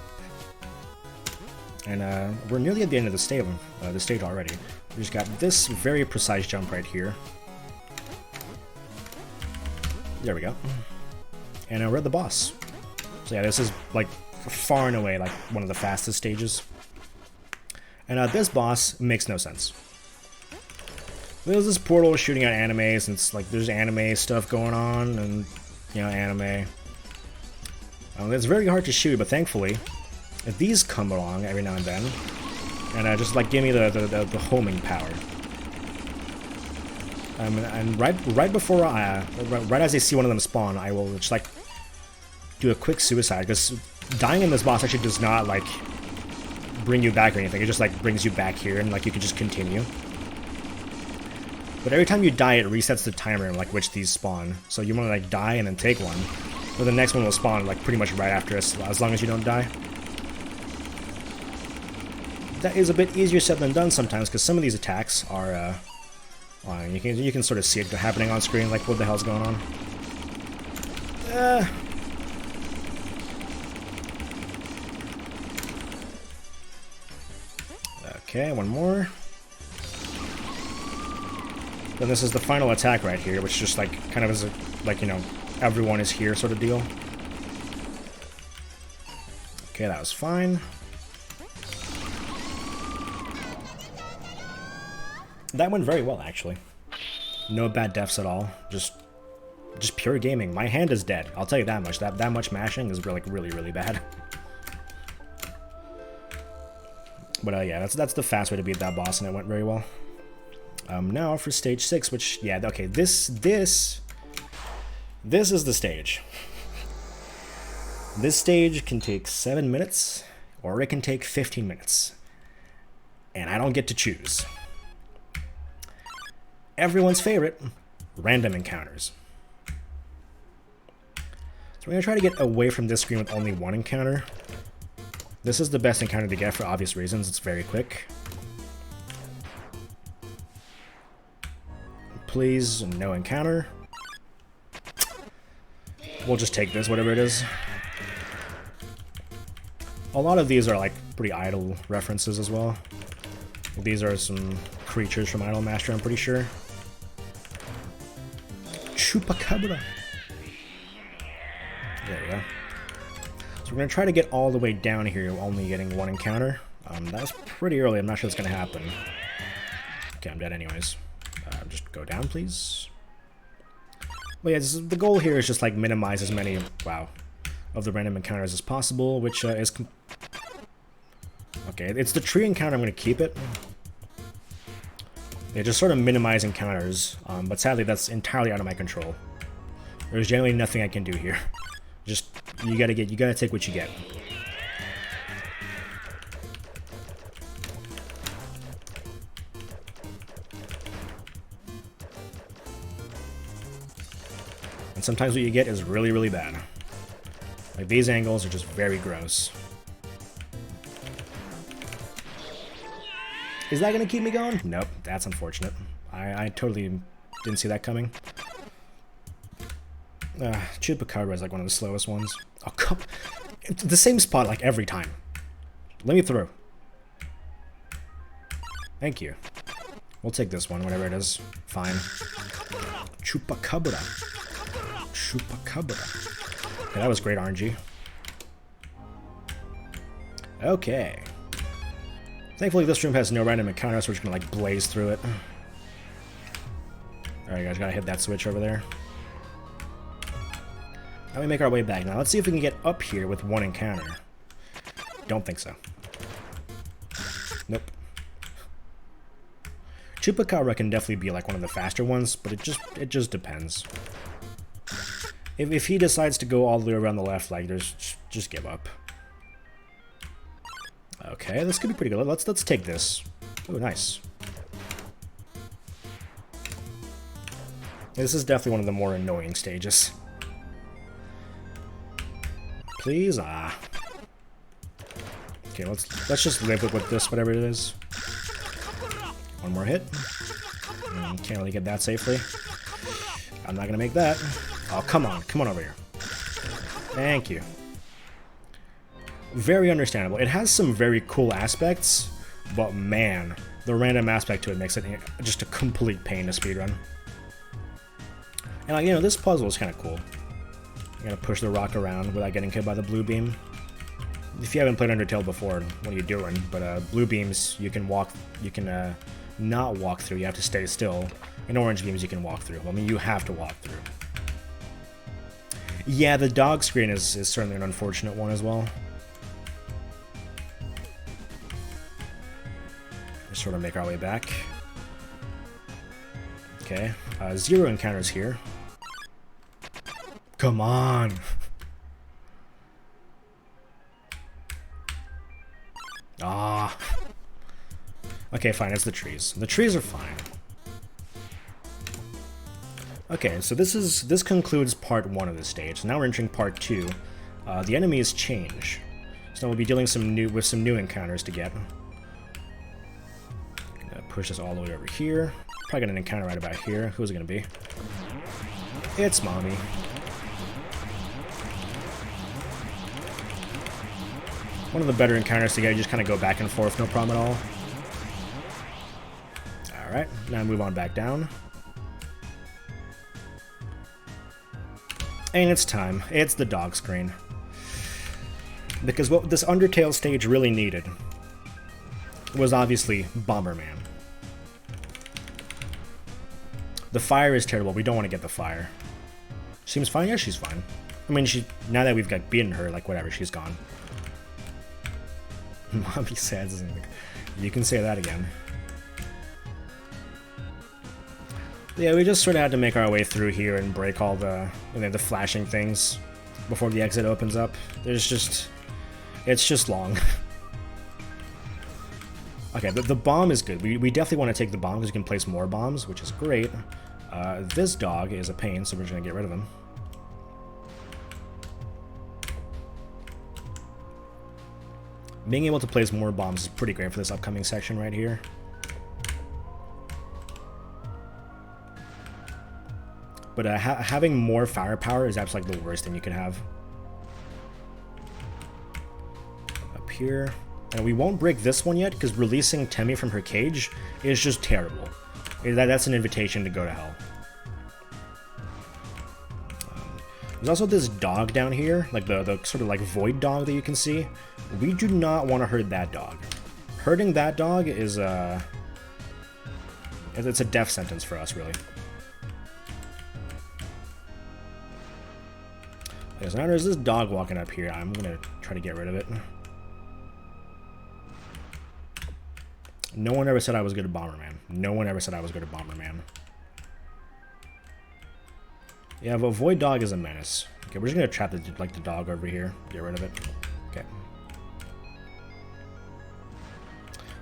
And we're nearly at the end of the stage already. We just got this very precise jump right here. There we go. And we're at the boss. So yeah, this is far and away one of the fastest stages. And this boss makes no sense. There's this portal shooting at animes, and it's there's anime stuff going on, and anime. It's very hard to shoot, but thankfully, if these come along every now and then, and just give me the homing power. And right before right as I see one of them spawn, I will just do a quick suicide, because dying in this boss actually does not bring you back or anything. It just brings you back here, and you can just continue. But every time you die, it resets the timer in which these spawn. So you want to die and then take one, or the next one will spawn pretty much right after us, as long as you don't die. That is a bit easier said than done sometimes, because some of these attacks are you can sort of see it happening on screen, what the hell's going on. Okay, one more. Then this is the final attack right here, which just kind of is everyone is here sort of deal. Okay, that was fine. That went very well, actually. No bad deaths at all. Just just pure gaming. My hand is dead. I'll tell you that much. That much mashing is like really bad. But yeah, that's the fast way to beat that boss, and it went very well. Now for stage 6, which, yeah, okay, this is the stage. This stage can take 7 minutes, or it can take 15 minutes. And I don't get to choose. Everyone's favorite, random encounters. So we're gonna try to get away from this screen with only one encounter. This is the best encounter to get for obvious reasons. It's very quick. Please, no encounter. We'll just take this, whatever it is. A lot of these are like pretty idle references as well. These are some creatures from Idol Master, I'm pretty sure. Chupacabra. There we go. So we're going to try to get all the way down here, only getting one encounter. That was pretty early, I'm not sure what's going to happen. Okay, I'm dead anyways. Just go down, please. Well, yeah, the goal here is just like minimize as many, wow, of the random encounters as possible, which is... Okay, it's the tree encounter, I'm going to keep it. Yeah, just sort of minimize encounters, but sadly that's entirely out of my control. There's generally nothing I can do here. Just, you gotta take what you get. And sometimes what you get is really bad. Like, these angles are just very gross. Is that gonna keep me going? Nope, that's unfortunate. I totally didn't see that coming. Chupacabra is like one of the slowest ones. Oh, come. It's the same spot like every time. Let me through. Thank you. We'll take this one, whatever it is. Fine. Chupacabra. Chupacabra. Okay, that was great RNG. Okay. Thankfully, this room has no random encounters, so we're just gonna like blaze through it. Alright, guys, gotta hit that switch over there. Now we make our way back. Now let's see if we can get up here with one encounter. Don't think so. Nope. Chupacabra can definitely be like one of the faster ones, but it just depends. If he decides to go all the way around the left, like just give up. Okay, this could be pretty good. Let's take this. Oh, nice. This is definitely one of the more annoying stages. Please, Okay, let's just live with this, whatever it is. One more hit. Can't really get that safely. I'm not gonna make that. Oh, come on over here. Thank you. Very understandable. It has some very cool aspects, but man, the random aspect to it makes it just a complete pain to speedrun. And like, you know, this puzzle is kind of cool. You gotta push the rock around without getting hit by the blue beam. If you haven't played Undertale before, what are you doing? But blue beams you can not walk through. You have to stay still. And orange beams you can walk through. I mean, you have to walk through. Yeah, the dog screen is certainly an unfortunate one as well. Just sort of make our way back. Okay, 0 encounters here. Come on! Ah. Okay, fine, it's the trees. The trees are fine. Okay, so this concludes part 1 of the stage. Now we're entering part 2. The enemies change. So we'll be dealing with some new encounters to get. Gonna push this all the way over here. Probably got an encounter right about here. Who's it gonna be? It's Mommy. One of the better encounters to get, you just kind of go back and forth, no problem at all. Alright, now move on back down. And it's time. It's the dog screen. Because what this Undertale stage really needed was obviously Bomberman. The fire is terrible. We don't want to get the fire. Seems fine? Yeah, she's fine. I mean, now that we've got beaten her, like, whatever, she's gone. Mommy sad. You can say that again. Yeah, we just sort of had to make our way through here and break all the flashing things before the exit opens up. It's just long. Okay, the bomb is good. We definitely want to take the bomb because we can place more bombs, which is great. This dog is a pain, so we're just going to get rid of him. Being able to place more bombs is pretty great for this upcoming section right here. But having more firepower is absolutely the worst thing you can have. Up here. And we won't break this one yet, because releasing Temmie from her cage is just terrible. That's an invitation to go to hell. There's also this dog down here, like the sort of like void dog that you can see. We do not want to hurt that dog. Hurting that dog is it's a death sentence for us, really. Okay, so now there's this dog walking up here. I'm gonna try to get rid of it. No one ever said I was good at Bomberman. No one ever said I was good at Bomberman. Yeah, but Void Dog is a menace. Okay, we're just gonna trap the dog over here. Get rid of it. Okay.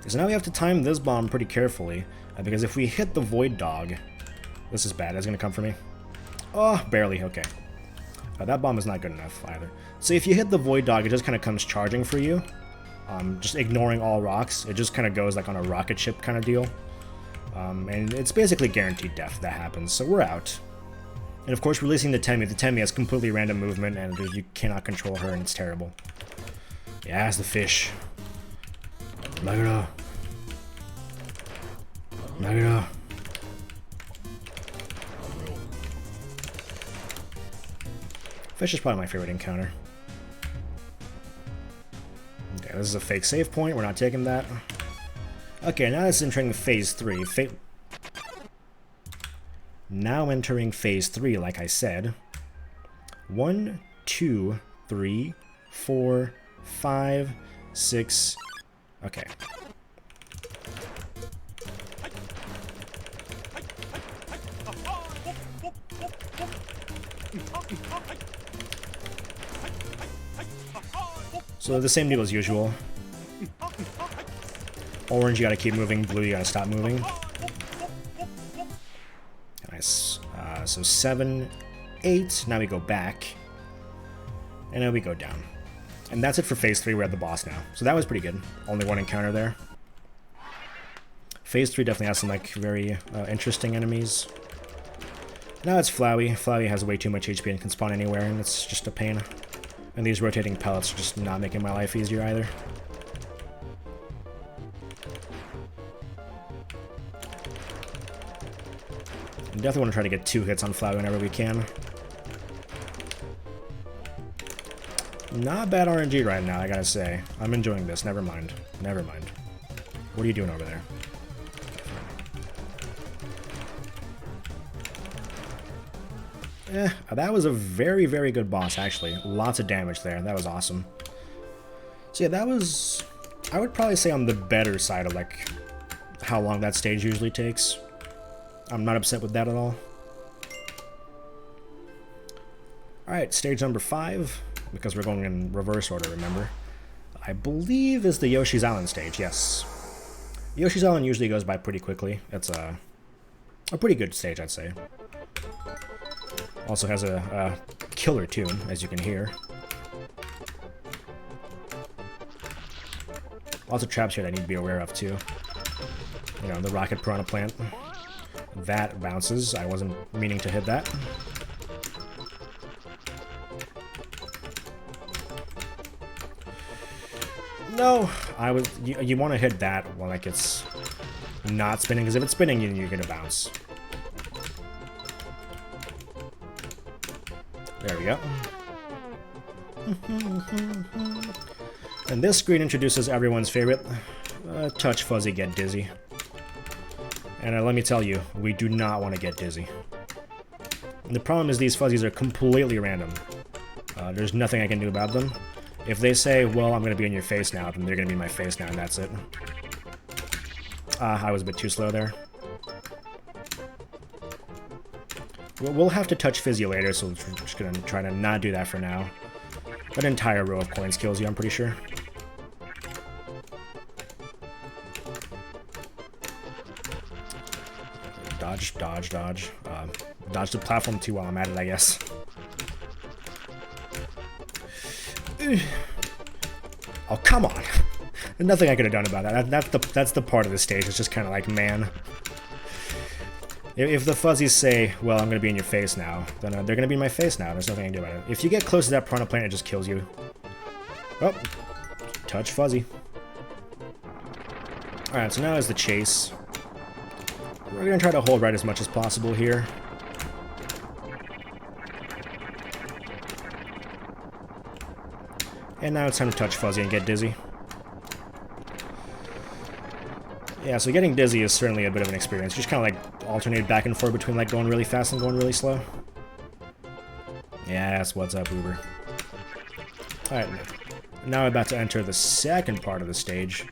So now we have to time this bomb pretty carefully, because if we hit the Void Dog, this is bad. It's gonna come for me. Oh, barely. Okay. That bomb is not good enough either. So if you hit the Void Dog, it just kind of comes charging for you. Just ignoring all rocks. It just kind of goes like on a rocket ship kind of deal. And it's basically guaranteed death if that happens, so we're out. And of course, releasing the Temmie has completely random movement, and you cannot control her, and it's terrible. Yeah, it's the fish. Magara. Magara. Fish is probably my favorite encounter. Okay, this is a fake save point. We're not taking that. Okay, now it's entering phase 3. Now entering phase 3, like I said. 1, 2, 3, 4, 5, 6. Okay. So the same deal as usual. Orange, you gotta keep moving. Blue, you gotta stop moving. Nice. So 7, 8. Now we go back. And now we go down. And that's it for phase 3. We're at the boss now. So that was pretty good. Only one encounter there. Phase 3 definitely has some like very interesting enemies. Now it's Flowey. Flowey has way too much HP and can spawn anywhere, and it's just a pain. And these rotating pellets are just not making my life easier either. I definitely want to try to get 2 hits on Flowey whenever we can. Not bad RNG right now, I gotta say. I'm enjoying this. Never mind. Never mind. What are you doing over there? That was a very, very good boss, actually. Lots of damage there. That was awesome. So yeah, that was, I would probably say, on the better side of, like, how long that stage usually takes. I'm not upset with that at all. Alright, stage number 5, because we're going in reverse order, remember? I believe is the Yoshi's Island stage, yes. Yoshi's Island usually goes by pretty quickly. It's a pretty good stage, I'd say. Also has a killer tune, as you can hear. Lots of traps here that I need to be aware of, too. You know, the rocket piranha plant. That bounces. I wasn't meaning to hit that. No! You want to hit that when, like, it's not spinning, because if it's spinning, you're gonna bounce. There we go. And this screen introduces everyone's favorite, touch fuzzy get dizzy. And let me tell you, we do not want to get dizzy. The problem is these fuzzies are completely random. There's nothing I can do about them. If they say, well, I'm going to be in your face now, then they're going to be in my face now, and that's it. I was a bit too slow there. We'll have to touch Fizzy later, so we're just going to try to not do that for now. That entire row of coins kills you, I'm pretty sure. Dodge, dodge, dodge. Dodge the platform too while I'm at it, I guess. Oh, come on! Nothing I could have done about that. That's the part of the stage. It's just kind of like, man. If the fuzzies say, well, I'm going to be in your face now, then they're going to be in my face now. There's nothing I can do about it. If you get close to that piranha plant, it just kills you. Oh, touch fuzzy. Alright, so now is the chase. We're going to try to hold right as much as possible here. And now it's time to touch fuzzy and get dizzy. Yeah, so getting dizzy is certainly a bit of an experience. You just kind of like alternate back and forth between like going really fast and going really slow. Yes, what's up, Uber? Alright, now we're about to enter the second part of the stage.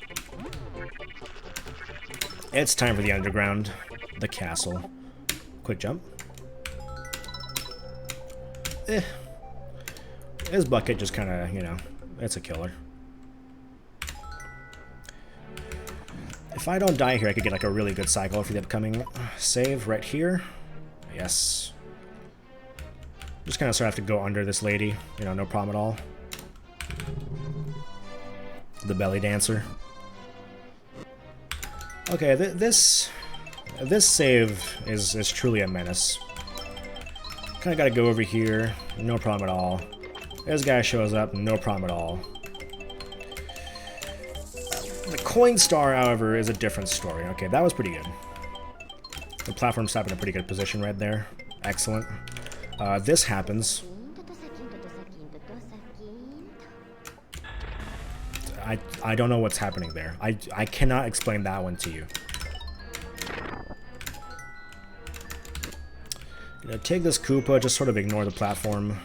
It's time for the underground, the castle. Quick jump. This bucket just kind of, you know, it's a killer. If I don't die here, I could get like a really good cycle for the upcoming save right here. Yes. Just kind of sort of have to go under this lady, you know, no problem at all. The belly dancer. Okay, this save is truly a menace. Kind of got to go over here, no problem at all. This guy shows up, no problem at all. The coin star, however, is a different story. Okay, that was pretty good. The platform stopped in a pretty good position right there. Excellent. This happens. I don't know what's happening there. I cannot explain that one to you. Gonna take this Koopa, just sort of ignore the platform.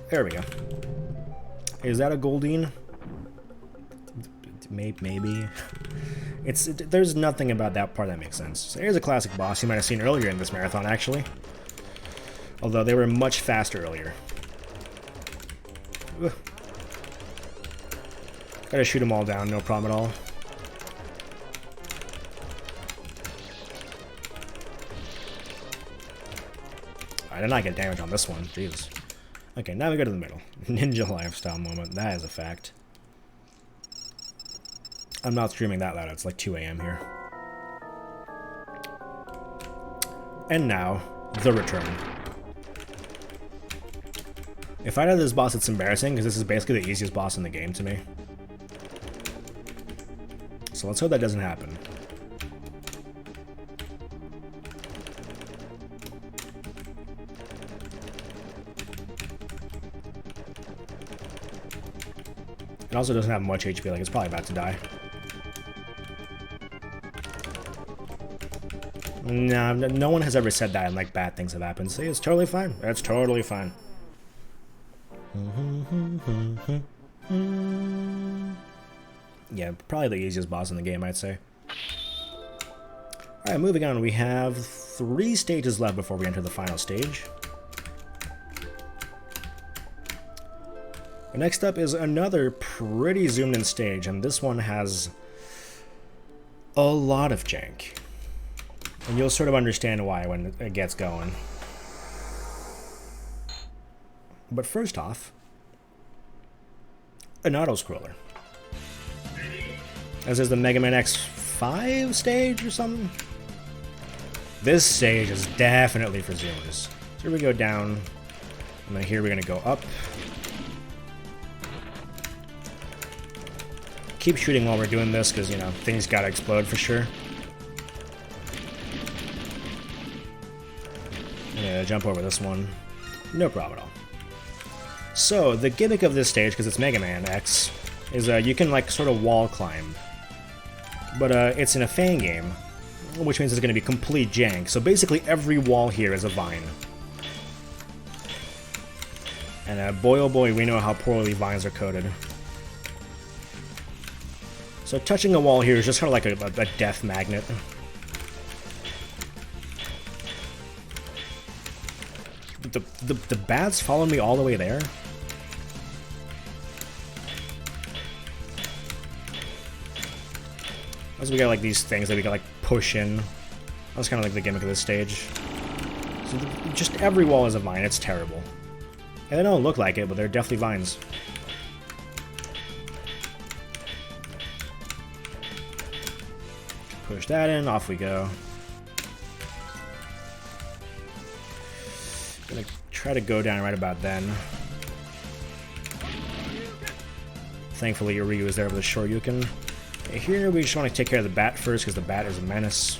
There we go. Is that a Goldine? Maybe. There's nothing about that part that makes sense. So here's a classic boss you might have seen earlier in this marathon, actually. Although they were much faster earlier. Ugh. Gotta shoot them all down, no problem at all. I did not get damage on this one, jeez. Okay, now we go to the middle. Ninja lifestyle moment, that is a fact. I'm not streaming that loud, it's like 2 AM here. And now, the return. If I die to this boss, it's embarrassing, because this is basically the easiest boss in the game to me. So let's hope that doesn't happen. It also doesn't have much HP, like it's probably about to die. No, no one has ever said that and like bad things have happened. See, it's totally fine. It's totally fine. Yeah, probably the easiest boss in the game, I'd say. Alright, moving on. We have 3 stages left before we enter the final stage. Next up is another pretty zoomed in stage, and this one has a lot of jank. And you'll sort of understand why when it gets going. But first off, an auto-scroller. As is the Mega Man X5 stage or something? This stage is definitely for zoomers. So here we go down, and then here we're going to go up. Keep shooting while we're doing this, because, you know, things gotta explode for sure. Yeah, jump over this one. No problem at all. So, the gimmick of this stage, because it's Mega Man X, is you can, like, sort of wall climb. but it's in a Fangame, which means it's going to be complete jank. So basically every wall here is a vine. And boy oh boy, we know how poorly vines are coded. So touching a wall here is just kind of like a death magnet. The bats follow me all the way there? As we got like these things that we can like push in. That's kind of like the gimmick of this stage. So just every wall is a vine, it's terrible. And they don't look like it, but they're definitely vines. Push that in, off we go. Gonna try to go down right about then. Thankfully, Ryu is there with the Shoryuken. Here, we just want to take care of the bat first, because the bat is a menace.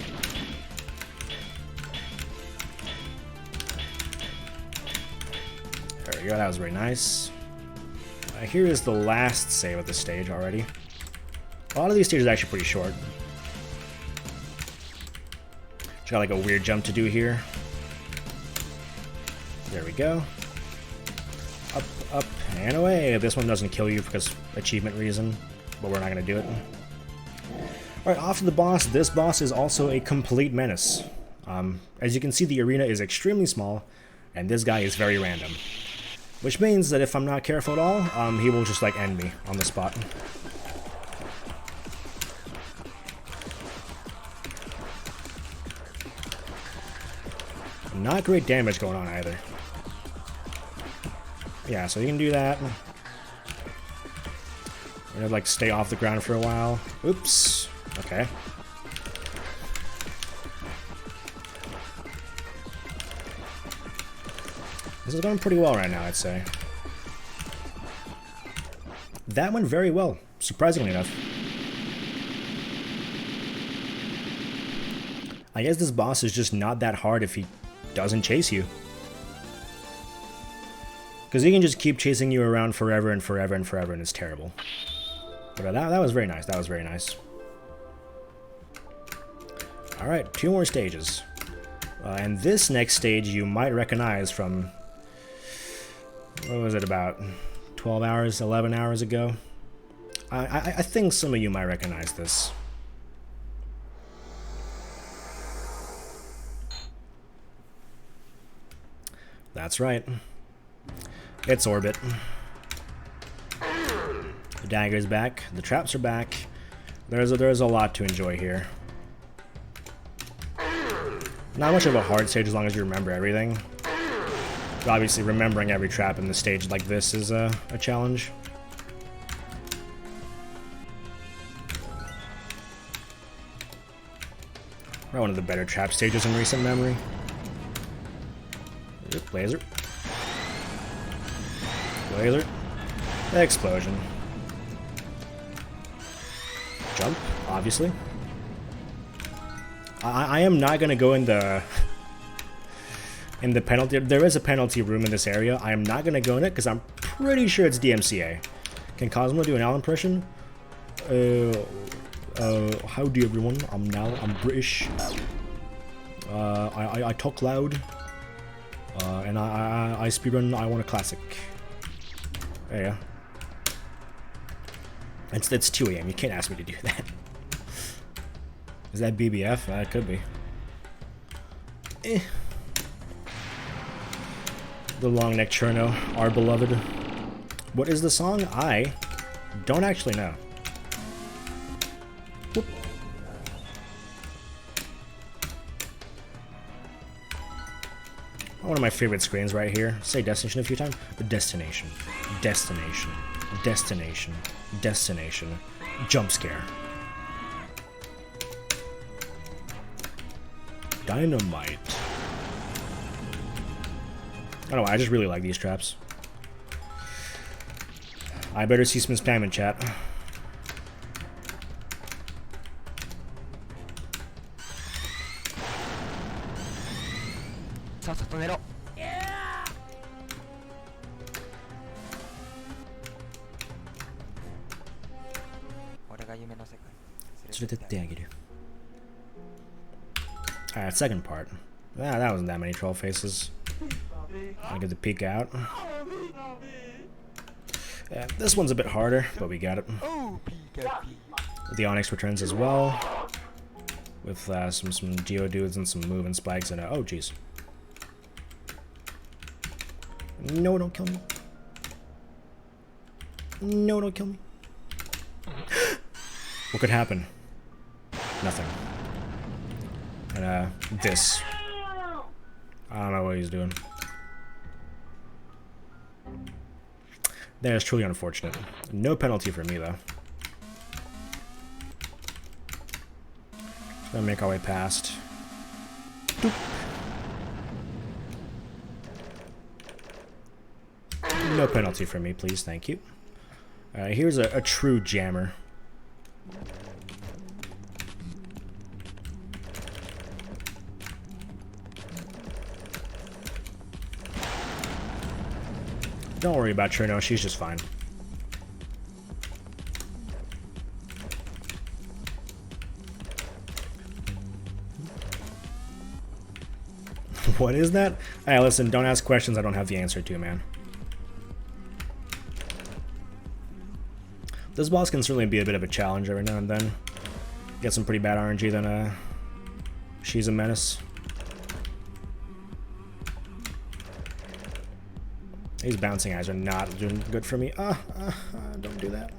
There we go, that was very nice. Here is the last save of the stage already. A lot of these stages are actually pretty short. Just got like a weird jump to do here. There we go. Up, up, and away. This one doesn't kill you because achievement reason, but we're not going to do it. Alright, off to the boss. This boss is also a complete menace. As you can see, the arena is extremely small, and this guy is very random. Which means that if I'm not careful at all, he will just like end me on the spot. Not great damage going on either. Yeah, so you can do that. You're gonna like stay off the ground for a while. Oops. Okay. This is going pretty well right now, I'd say. That went very well, surprisingly enough. I guess this boss is just not that hard if he doesn't chase you. Because he can just keep chasing you around forever and forever and forever, and it's terrible. But that was very nice, that was very nice. Alright, 2 more stages. And this next stage you might recognize from... what was it, about 12 hours, 11 hours ago? I think some of you might recognize this. That's right. It's Orbit. The dagger's back, the traps are back. There's a lot to enjoy here. Not much of a hard stage as long as you remember everything. But obviously, remembering every trap in the stage like this is a challenge. Probably one of the better trap stages in recent memory. Oop, laser. Laser. Explosion. Jump, obviously. I am not gonna go in the penalty. There is a penalty room in this area. I am not gonna go in it because I'm pretty sure it's DMCA. Can Cosmo do an Al impression? Howdy everyone. I'm British. I talk loud. And I speedrun. I want a classic. There you go. It's 2 AM. You can't ask me to do that. Is that BBF? It could be. Eh. The long neck Cherno, our beloved. What is the song? I don't actually know. Whoop. One of my favorite screens right here. Say destination a few times. Destination. Destination. Destination. Destination. Jump scare. Dynamite. I don't know, I just really like these traps. I better see some spam in chat. Alright, second part. Ah, that wasn't that many troll faces. I'll get the peek out. Yeah, this one's a bit harder, but we got it. The Onyx returns as well, with some Geodudes and some moving spikes and oh jeez. No, don't kill me. No, don't kill me. What could happen? Nothing. And this. I don't know what he's doing. That is truly unfortunate. No penalty for me, though. Just gonna make our way past. Doop. No penalty for me, please, thank you. Here's a true jammer. Don't worry about Cherno, she's just fine. What is that? Hey, listen, don't ask questions I don't have the answer to, man. This boss can certainly be a bit of a challenge every now and then. Get some pretty bad RNG, then she's a menace. These bouncing eyes are not doing good for me. Don't do that.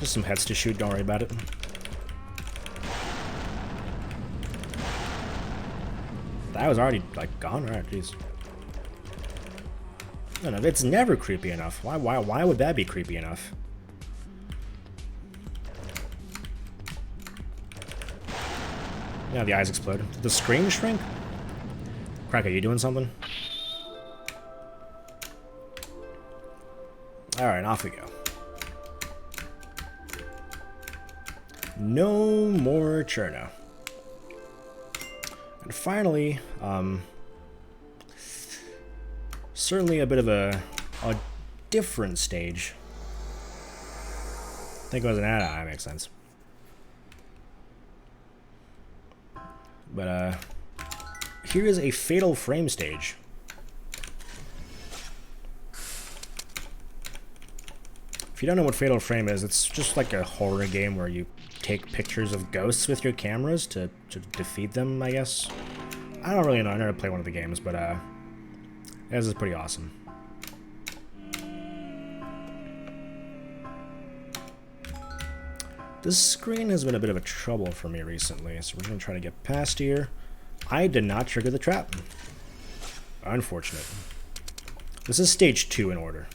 Just some heads to shoot, don't worry about it. That was already, like, gone? Alright, jeez. No, it's never creepy enough. Why would that be creepy enough? Yeah, the eyes explode. Did the screen shrink? Crack, are you doing something? Alright, off we go. No more Cherno. And finally, certainly a bit of a different stage. I think it was an add-on, that makes sense. But here is a Fatal Frame stage. If you don't know what Fatal Frame is, it's just like a horror game where you take pictures of ghosts with your cameras to defeat them, I guess. I don't really know, I never played one of the games, but this is pretty awesome. This screen has been a bit of a trouble for me recently, so we're going to try to get past here. I did not trigger the trap. Unfortunate. This is stage 2 in order.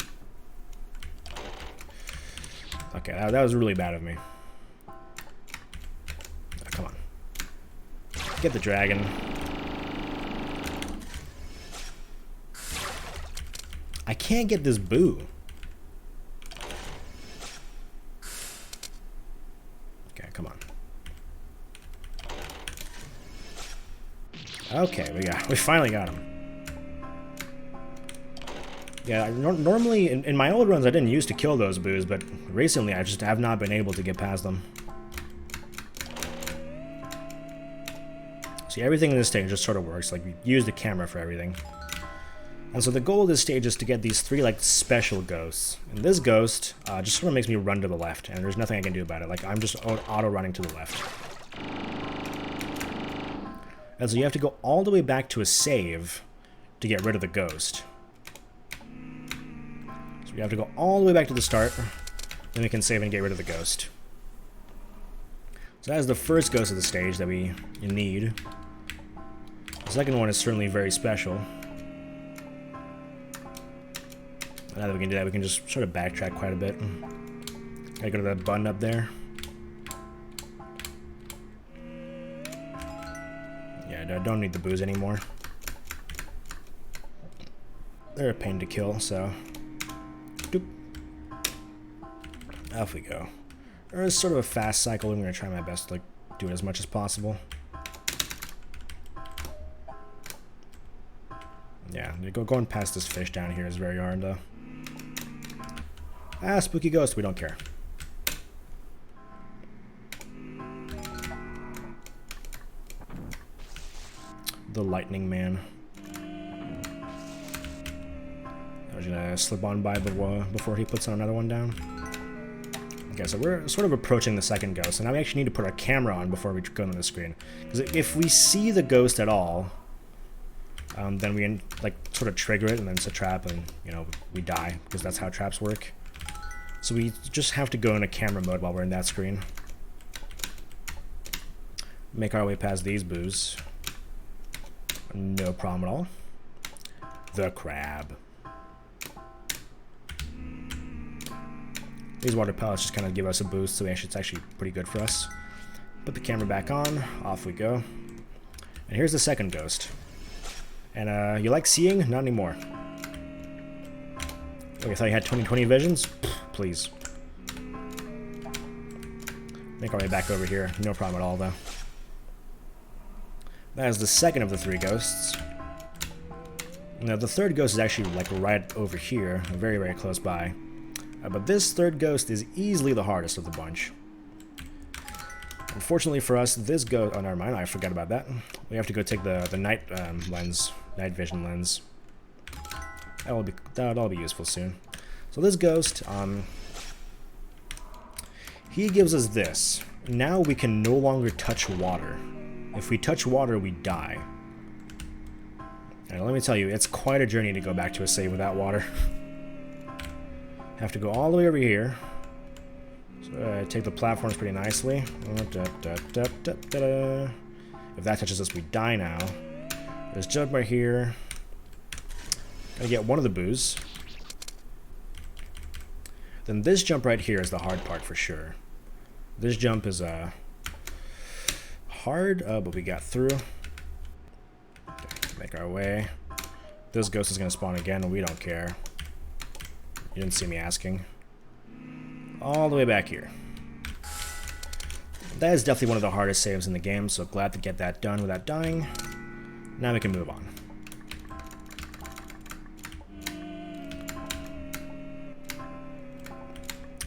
Okay, that was really bad of me. Oh, come on. Get the dragon. I can't get this boo. Okay, come on. Okay, we finally got him. Yeah, normally in my old runs I didn't used to kill those boos, but recently I just have not been able to get past them. See, everything in this stage just sort of works. Like, you use the camera for everything. And so the goal of this stage is to get these 3, like, special ghosts. And this ghost just sort of makes me run to the left, and there's nothing I can do about it. Like, I'm just auto-running to the left. And so you have to go all the way back to a save to get rid of the ghost. So we have to go all the way back to the start, then we can save and get rid of the ghost. So that is the first ghost of the stage that we need. The second one is certainly very special. Now that we can do that, we can just sort of backtrack quite a bit. Gotta go to that button up there. Yeah, I don't need the boos anymore. They're a pain to kill, so... Doop. Off we go. There's sort of a fast cycle. I'm going to try my best to, like, do it as much as possible. Yeah, going past this fish down here is very hard, though. Ah, spooky ghost, we don't care. The lightning man. I was gonna slip on by before he puts another one down. Okay, so we're sort of approaching the second ghost, and now we actually need to put our camera on before we go on the screen. Because if we see the ghost at all, then we like sort of trigger it, and then it's a trap, and you know we die because that's how traps work. So we just have to go into camera mode while we're in that screen. Make our way past these boos. No problem at all. The crab. These water pellets just kind of give us a boost, so it's actually pretty good for us. Put the camera back on, off we go. And here's the second ghost. And you like seeing? Not anymore. Okay, I thought you had 20/20 visions? Please. Make our way back over here. No problem at all, though. That is the second of the three ghosts. Now, the third ghost is actually like right over here, very, very close by. But this third ghost is easily the hardest of the bunch. Unfortunately for us, this ghost... Oh, never mind, I forgot about that. We have to go take the night lens, night vision lens. That'll be useful soon. So this ghost, he gives us this. Now we can no longer touch water. If we touch water, we die. And let me tell you, it's quite a journey to go back to a save without water. Have to go all the way over here. So take the platforms pretty nicely. If that touches us, we die now. There's jump right here. Gotta get one of the boos. Then this jump right here is the hard part for sure. This jump is hard, but we got through. Okay, make our way. This ghost is gonna spawn again, and we don't care. You didn't see me asking. All the way back here. That is definitely one of the hardest saves in the game, so glad to get that done without dying. Now we can move on.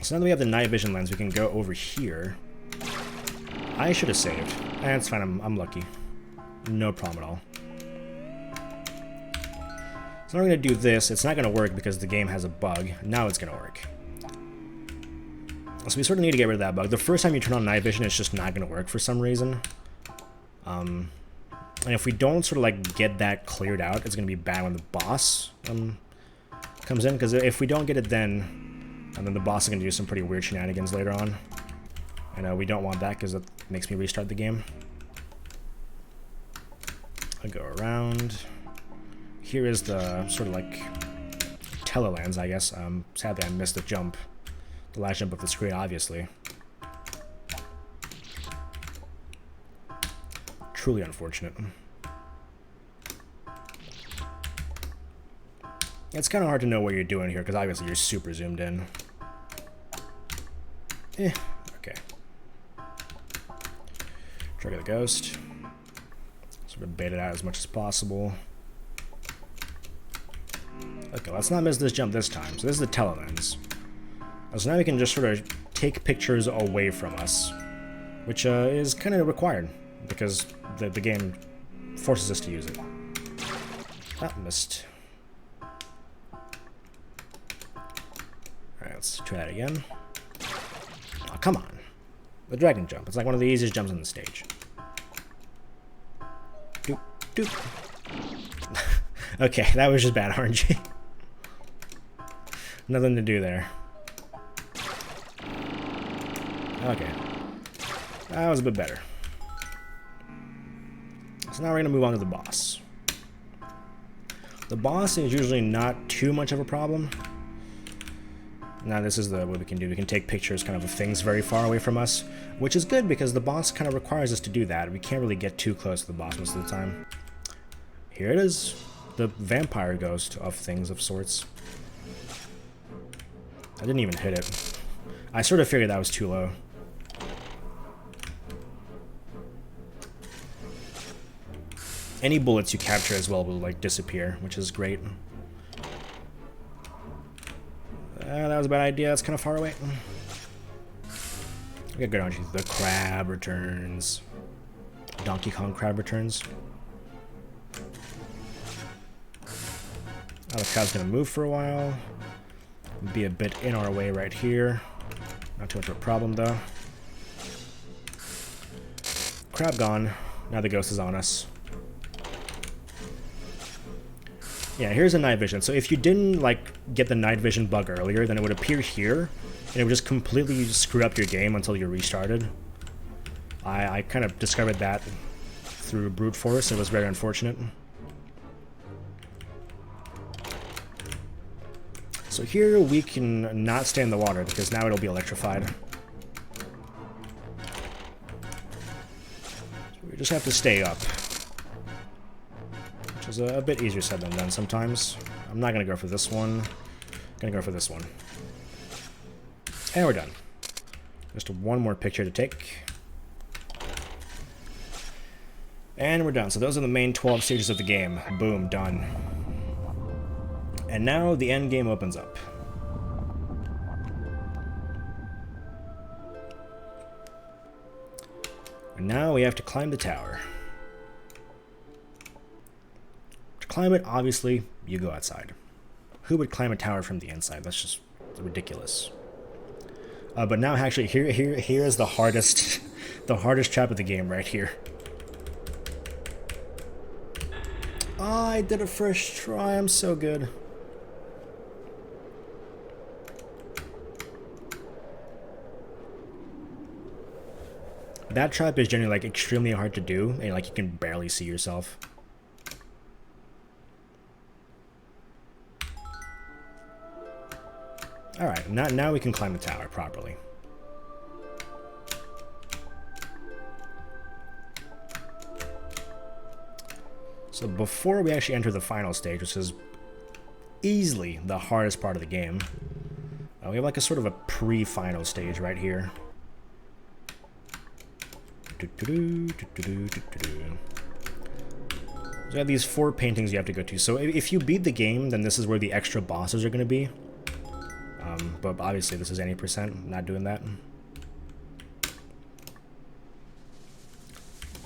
So now that we have the night vision lens, we can go over here. I should have saved. That's fine, I'm lucky. No problem at all. So now we're going to do this. It's not going to work because the game has a bug. Now it's going to work. So we sort of need to get rid of that bug. The first time you turn on night vision, it's just not going to work for some reason. And if we don't sort of like get that cleared out, it's going to be bad when the boss comes in. Because if we don't get it then, and then the boss is going to do some pretty weird shenanigans later on. And we don't want that because it makes me restart the game. I'll go around. Here is the sort of like telelens, I guess. Sadly, I missed the jump. The last jump of the screen, obviously. Truly unfortunate. It's kind of hard to know what you're doing here because obviously you're super zoomed in. Okay. Trigger the ghost. Sort of bait it out as much as possible. Okay, let's not miss this jump this time. So this is the telelens. So now we can just sort of take pictures away from us, which is kind of required because the game forces us to use it. Ah, missed. Alright, let's try that again. Oh, come on. The dragon jump. It's like one of the easiest jumps on the stage. Doop, doop. Okay, that was just bad RNG. Nothing to do there. Okay. That was a bit better. So now we're going to move on to the boss. The boss is usually not too much of a problem. Now this is what we can do. We can take pictures kind of things very far away from us, which is good because the boss kind of requires us to do that. We can't really get too close to the boss most of the time. Here it is. The vampire ghost of things of sorts. I didn't even hit it. I sort of figured that was too low. Any bullets you capture as well will like disappear, which is great. That was a bad idea. That's kind of far away. We got good on you. The crab returns. Donkey Kong crab returns. Oh, the crab's gonna move for a while. Be a bit in our way right here. Not too much of a problem though. Crab gone. Now the ghost is on us. Yeah, here's a night vision. So if you didn't like get the night vision bug earlier, then it would appear here, and it would just completely screw up your game until you restarted. I kind of discovered that through brute force. It was very unfortunate. So here we can not stay in the water because now it'll be electrified. So we just have to stay up. Which is a bit easier said than done sometimes. I'm not gonna go for this one. I'm gonna go for this one. And we're done. Just one more picture to take. And we're done. So those are the main 12 stages of the game. Boom, done. And now the end game opens up. And now we have to climb the tower. To climb it, obviously, you go outside. Who would climb a tower from the inside? That's just ridiculous. But now, actually, here is the hardest, the hardest trap of the game right here. Oh, I did it first try. I'm so good. That trap is generally like extremely hard to do, and like you can barely see yourself. All right, now we can climb the tower properly. So before we actually enter the final stage, which is easily the hardest part of the game, we have like a sort of a pre-final stage right here. So you have these 4 paintings you have to go to. So if you beat the game, then this is where the extra bosses are going to be. But obviously this is any percent, not doing that.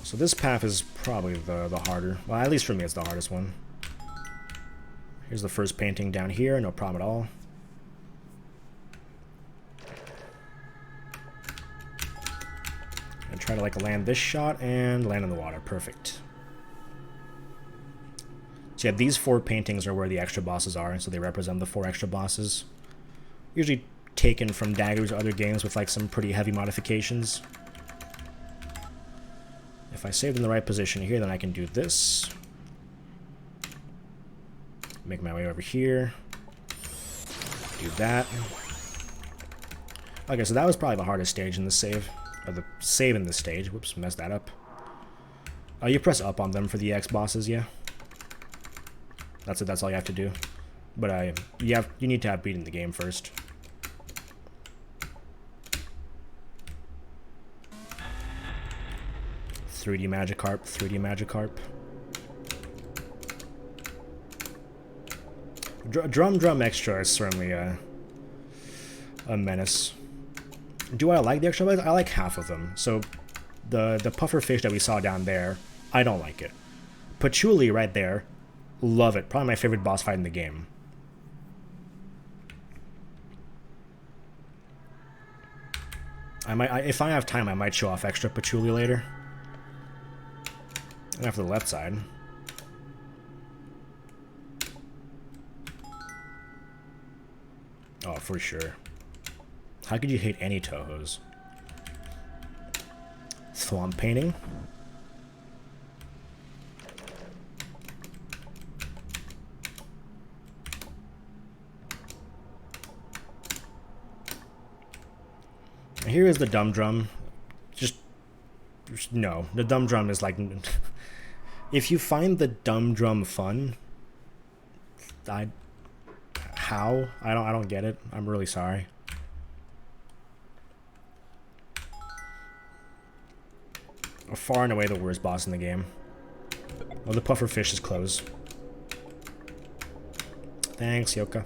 So this path is probably the harder. Well, at least for me it's the hardest one. Here's the first painting down here, no problem at all. And try to like land this shot and land in the water. Perfect. So yeah, these 4 paintings are where the extra bosses are, so they represent the 4 extra bosses. Usually taken from daggers or other games with like some pretty heavy modifications. If I saved in the right position here, then I can do this. Make my way over here. Do that. Okay, so that was probably the hardest stage in the save. Or the save in this stage. Whoops, messed that up. You press up on them for the X bosses, yeah. That's it, that's all you have to do. But you need to have beaten the game first. "3D Magikarp, 3D Magikarp." Drum Extra is certainly a menace. Do I like the extra legs? I like half of them. So the puffer fish that we saw down there, I don't like it. Patchouli right there, love it. Probably my favorite boss fight in the game. If I have time, I might show off extra patchouli later. And after the left side. Oh, for sure. How could you hate any Tohos? Swamp painting. Here is the dumb drum. Just no. The dumb drum is like... If you find the dumb drum fun... How? I don't get it. I'm really sorry. Far and away the worst boss in the game. Oh, the puffer fish is closed. Thanks, Yoka.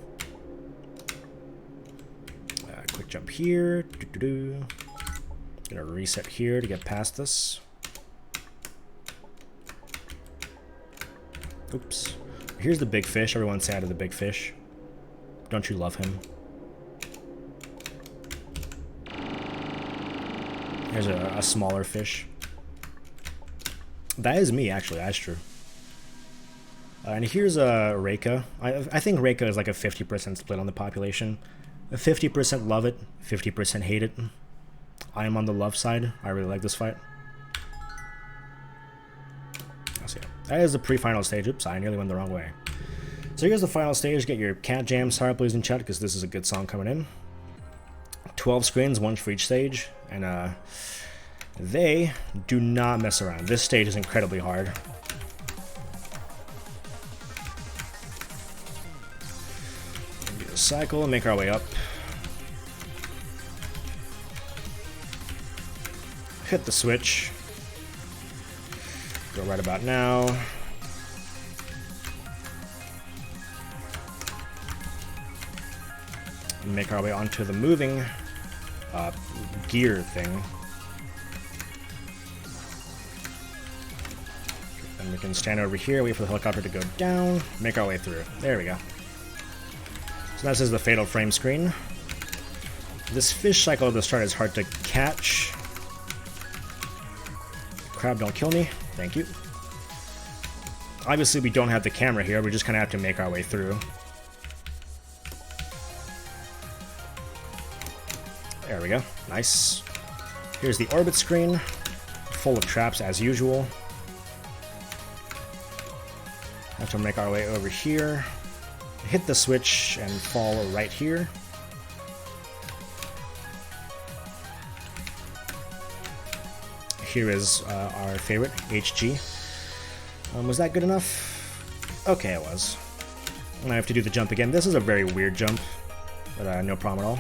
Jump here. Gonna reset here to get past this. Oops. Here's the big fish. Everyone's sad of the big fish. Don't you love him? Here's a smaller fish. That is me, actually. That's true. And here's a Reika. I think Reika is like a 50% split on the population. 50% love it, 50% hate it. I am on the love side. I really like this fight. So yeah, that is the pre-final stage. Oops, I nearly went the wrong way. So here's the final stage. Get your cat jam star please in chat because this is a good song coming in. 12 screens, one for each stage, and they do not mess around. This stage is incredibly hard. Do a cycle and make our way up. Hit the switch. Go right about now. Make our way onto the moving gear thing. And we can stand over here, wait for the helicopter to go down, make our way through. There we go. So this is the fatal frame screen. This fish cycle at the start is hard to catch. Crab, don't kill me. Thank you. Obviously, we don't have the camera here. We just kind of have to make our way through. There we go. Nice. Here's the orbit screen. Full of traps as usual. Have to make our way over here. Hit the switch and fall right here. Here is our favorite, HG. Was that good enough? Okay, it was. And I have to do the jump again. This is a very weird jump, but no problem at all.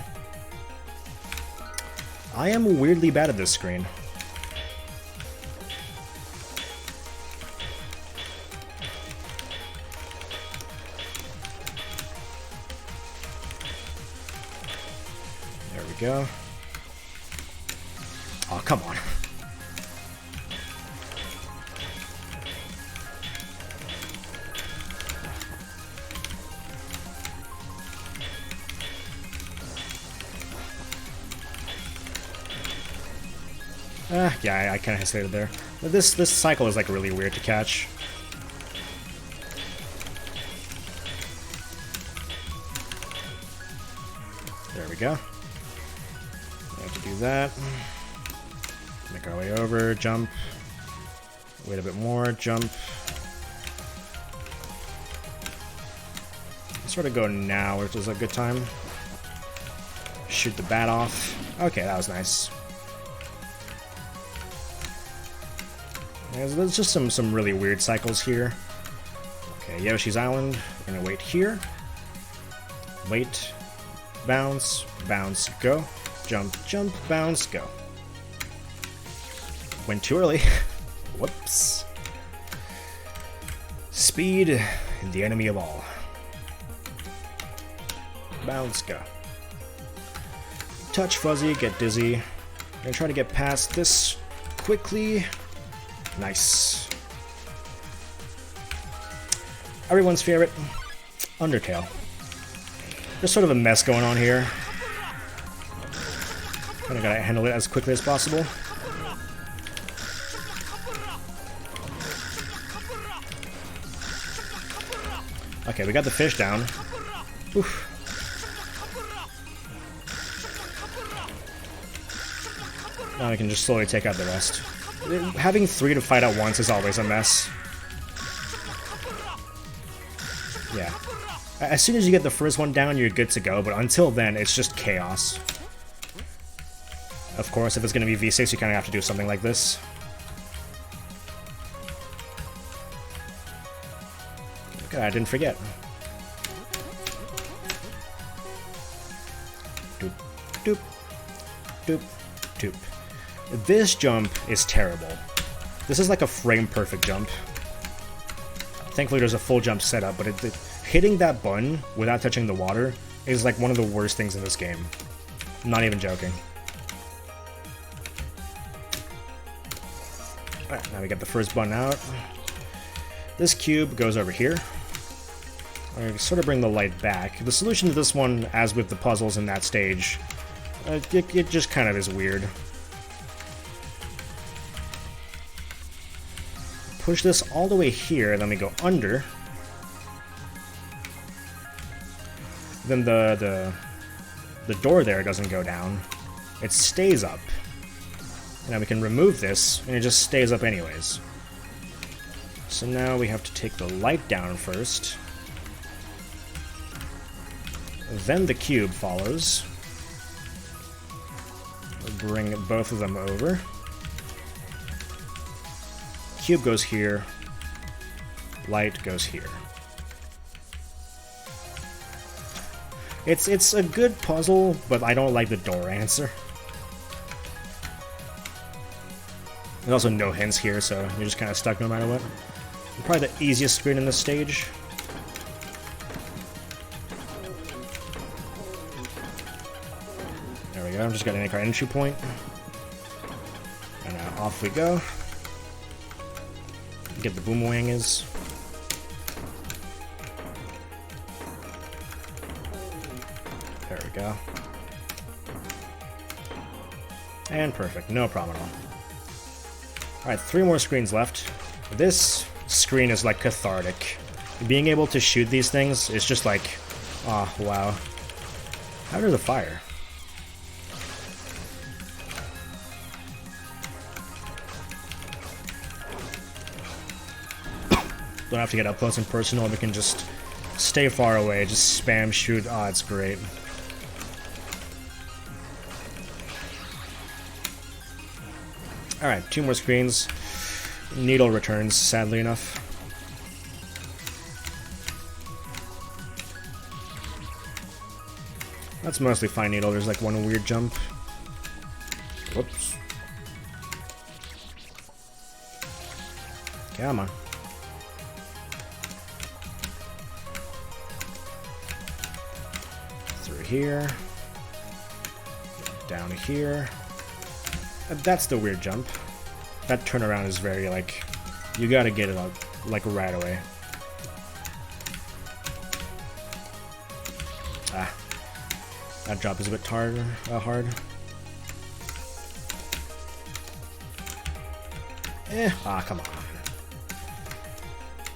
I am weirdly bad at this screen. There we go. Oh, come on. Yeah, I kind of hesitated there. But this cycle is like really weird to catch. There we go. We have to do that. Make our way over, jump. Wait a bit more, jump. Sort of go now, which is a good time. Shoot the bat off. Okay, that was nice. There's just some really weird cycles here. Okay, Yoshi's Island. We're gonna wait here. Wait. Bounce. Bounce. Go. Jump. Jump. Bounce. Go. Went too early. Whoops. Speed, the enemy of all. Bounce. Go. Touch fuzzy. Get dizzy. I'm gonna try to get past this quickly. Nice. Everyone's favorite, Undertale. There's sort of a mess going on here. Kinda gotta handle it as quickly as possible. Okay, we got the fish down. Oof. Now we can just slowly take out the rest. Having 3 to fight at once is always a mess. Yeah. As soon as you get the first one down, you're good to go, but until then, it's just chaos. Of course, if it's going to be V6, you kind of have to do something like this. Okay, I didn't forget. Doop, doop, doop, doop. This jump is terrible. This is like a frame-perfect jump. Thankfully, there's a full jump setup, but hitting that button without touching the water is like one of the worst things in this game. Not even joking. Alright, now we get the first button out. This cube goes over here. I sort of bring the light back. The solution to this one, as with the puzzles in that stage, it just kind of is weird. Push this all the way here, then we go under. Then the door there doesn't go down. It stays up. And now we can remove this, and it just stays up anyways. So now we have to take the light down first. Then the cube follows. We'll bring both of them over. Cube goes here. Light goes here. It's a good puzzle, but I don't like the door answer. There's also no hints here, so you're just kind of stuck no matter what. Probably the easiest screen in this stage. There we go, I'm just gonna make our entry point. And now off we go. Get the boomerangas. There we go. And perfect, no problem at all. Alright, 3 more screens left. This screen is like cathartic. Being able to shoot these things is just like, oh wow. How did the fire? Don't have to get up close and personal, we can just stay far away, just spam shoot. Oh, it's great. Alright, 2 more screens. Needle returns, sadly enough. That's mostly fine needle, there's like one weird jump. Whoops. Come on. Through here. Down here. That's the weird jump. That turnaround is very, like, you gotta get it up, like, right away. Ah. That drop is a bit hard. Ah, come on.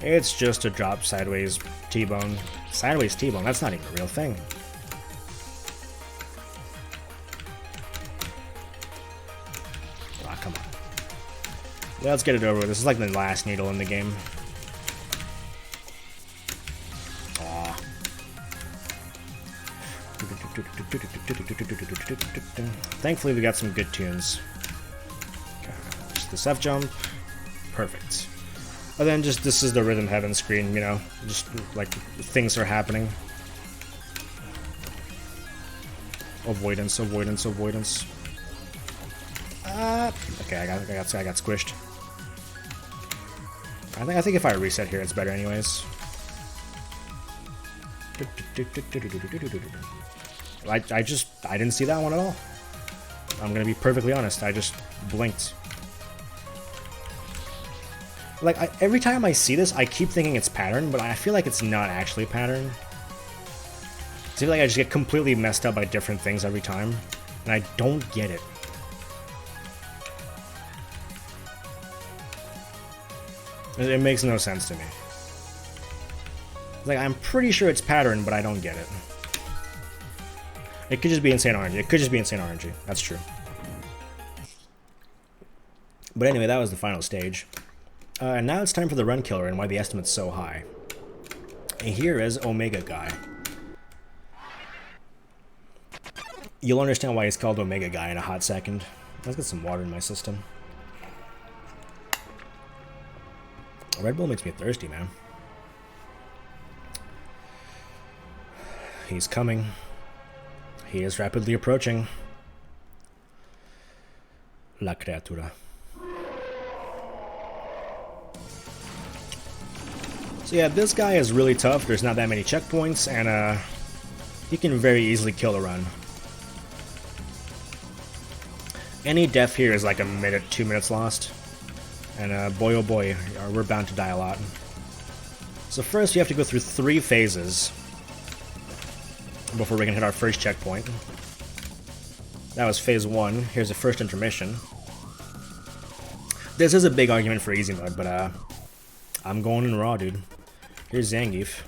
It's just a drop sideways T-bone. Sideways T-bone, that's not even a real thing. Come on. Let's get it over with. This is like the last needle in the game. Aww. Thankfully we got some good tunes. Okay, just this F jump. Perfect. And then just, this is the Rhythm Heaven screen, you know, just like things are happening. Avoidance, avoidance, avoidance. Okay, I got squished. I think if I reset here, it's better anyways. I didn't see that one at all. I'm gonna be perfectly honest. I just blinked. Like, every time I see this, I keep thinking it's pattern, but I feel like it's not actually pattern. I feel like I just get completely messed up by different things every time, and I don't get it. It makes no sense to me. Like, I'm pretty sure it's pattern, but I don't get it. It could just be insane RNG. It could just be insane RNG. That's true. But anyway, that was the final stage. And now it's time for the run killer and why the estimate's so high. And here is Omega Guy. You'll understand why he's called Omega Guy in a hot second. Let's get some water in my system. Red Bull makes me thirsty, man. He's coming. He is rapidly approaching. La criatura. So yeah, this guy is really tough. There's not that many checkpoints, and he can very easily kill a run. Any death here is like a minute, 2 minutes lost. And boy oh boy, we're bound to die a lot. So first you have to go through 3 phases before we can hit our first checkpoint. That was phase 1. Here's the first intermission. This is a big argument for easy mode, but I'm going in raw, dude. Here's Zangief.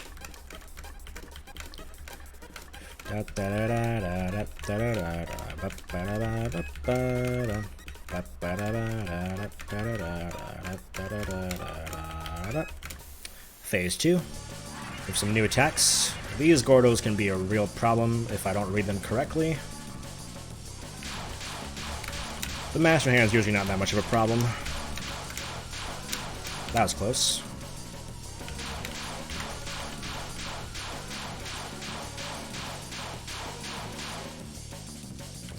Phase 2. With some new attacks. These Gordos can be a real problem if I don't read them correctly. The Master Hand is usually not that much of a problem. That was close.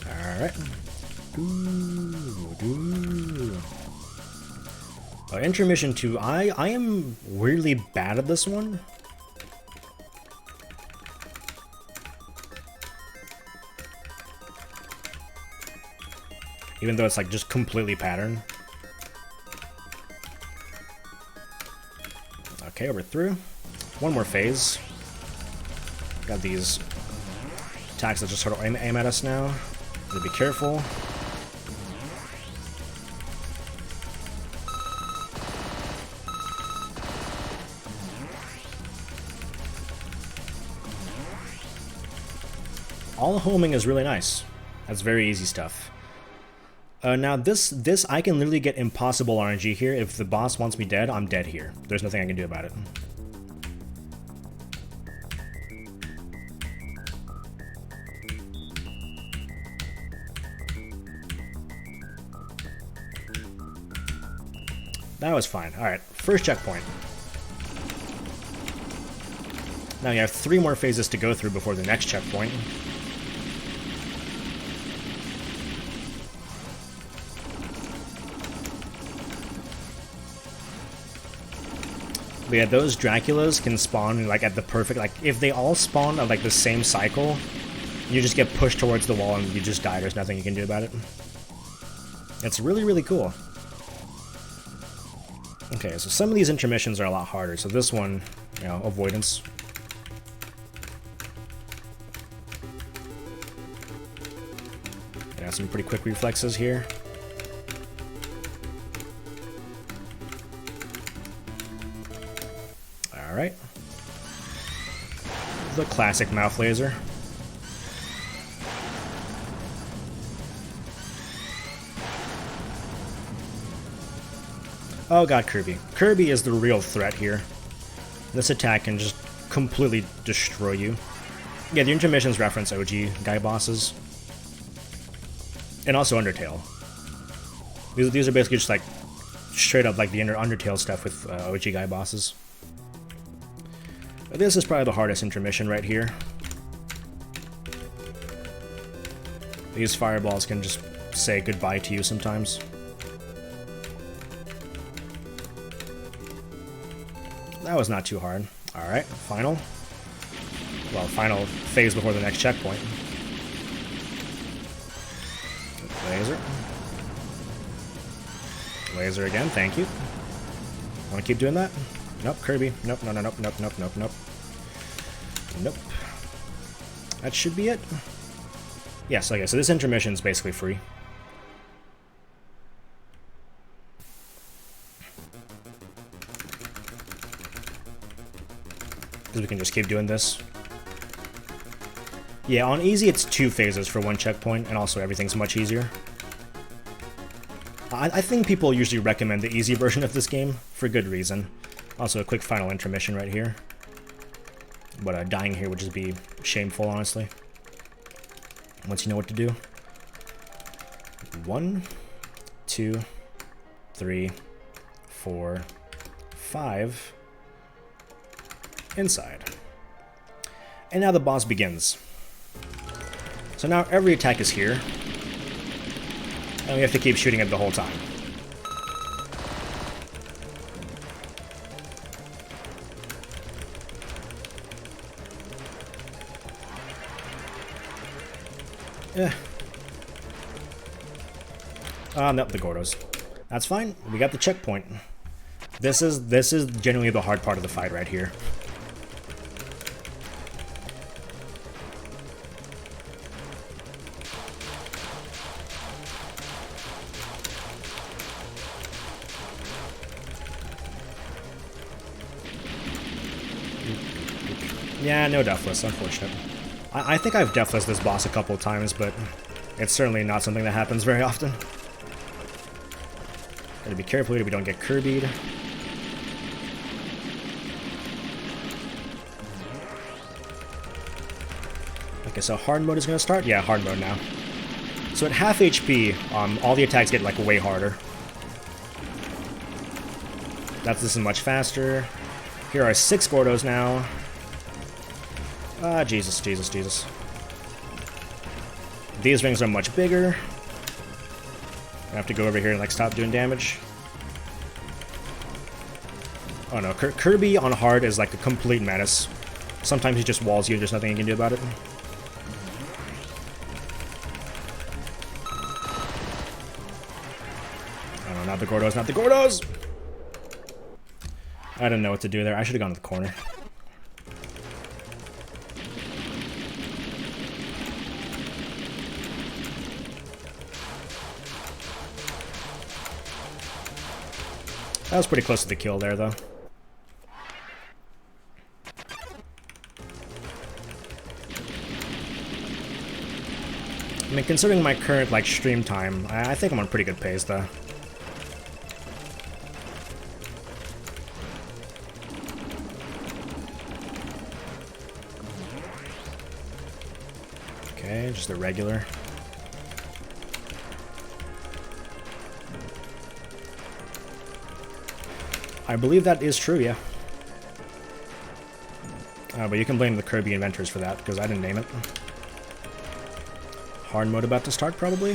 Alright. Intermission 2. I am weirdly bad at this one. Even though it's like just completely patterned. Okay, we're through. One more phase. Got these attacks that just sort of aim at us now. Gotta be careful. All homing is really nice. That's very easy stuff. Now this I can literally get impossible RNG here. If the boss wants me dead, I'm dead here. There's nothing I can do about it. That was fine. Alright, first checkpoint. Now you have 3 more phases to go through before the next checkpoint. But yeah, those Draculas can spawn like at the perfect, like if they all spawn at like the same cycle, you just get pushed towards the wall and you just die. There's nothing you can do about it. It's really, really cool. Okay, so some of these intermissions are a lot harder. So this one, you know, avoidance. Yeah, some pretty quick reflexes here. Alright. The classic mouth laser. Oh god, Kirby. Kirby is the real threat here. This attack can just completely destroy you. Yeah, the intermissions reference OG guy bosses. And also Undertale. These are basically just like straight up like the Undertale stuff with OG guy bosses. But this is probably the hardest intermission right here. These fireballs can just say goodbye to you sometimes. That was not too hard. Alright, final. Well, final phase before the next checkpoint. Laser. Laser again, thank you. Want to keep doing that? Nope, Kirby. Nope, no, no, nope, nope, nope, nope, nope. Nope. That should be it. Yes, okay, so this intermission is basically free. Because we can just keep doing this. Yeah, on easy it's 2 phases for 1 checkpoint, and also everything's much easier. I think people usually recommend the easy version of this game, for good reason. Also a quick final intermission right here. But dying here would just be shameful, honestly. Once you know what to do. 1, 2, 3, 4, 5... inside. And now the boss begins. So now every attack is here. And we have to keep shooting it the whole time. Nope, the Gordos. That's fine. We got the checkpoint. This is genuinely the hard part of the fight right here. Yeah, no Deathless, unfortunate. I think I've Deathless this boss a couple of times, but it's certainly not something that happens very often. Gotta be careful here we don't get Kirby'd. Okay, so hard mode is gonna start? Yeah, hard mode now. So at half HP, all the attacks get like way harder. This is much faster. Here are 6 Gordos now. Ah, Jesus. These rings are much bigger. I have to go over here and like stop doing damage. Oh no, Kirby on hard is like a complete menace. Sometimes he just walls you, there's nothing you can do about it. Oh no, not the Gordos, not the Gordos! I didn't know what to do there. I should have gone to the corner. That was pretty close to the kill there, though. I mean, considering my current, like, stream time, I think I'm on pretty good pace, though. Okay, just a regular. I believe that is true, yeah. But you can blame the Kirby inventors for that, because I didn't name it. Hard mode about to start, probably?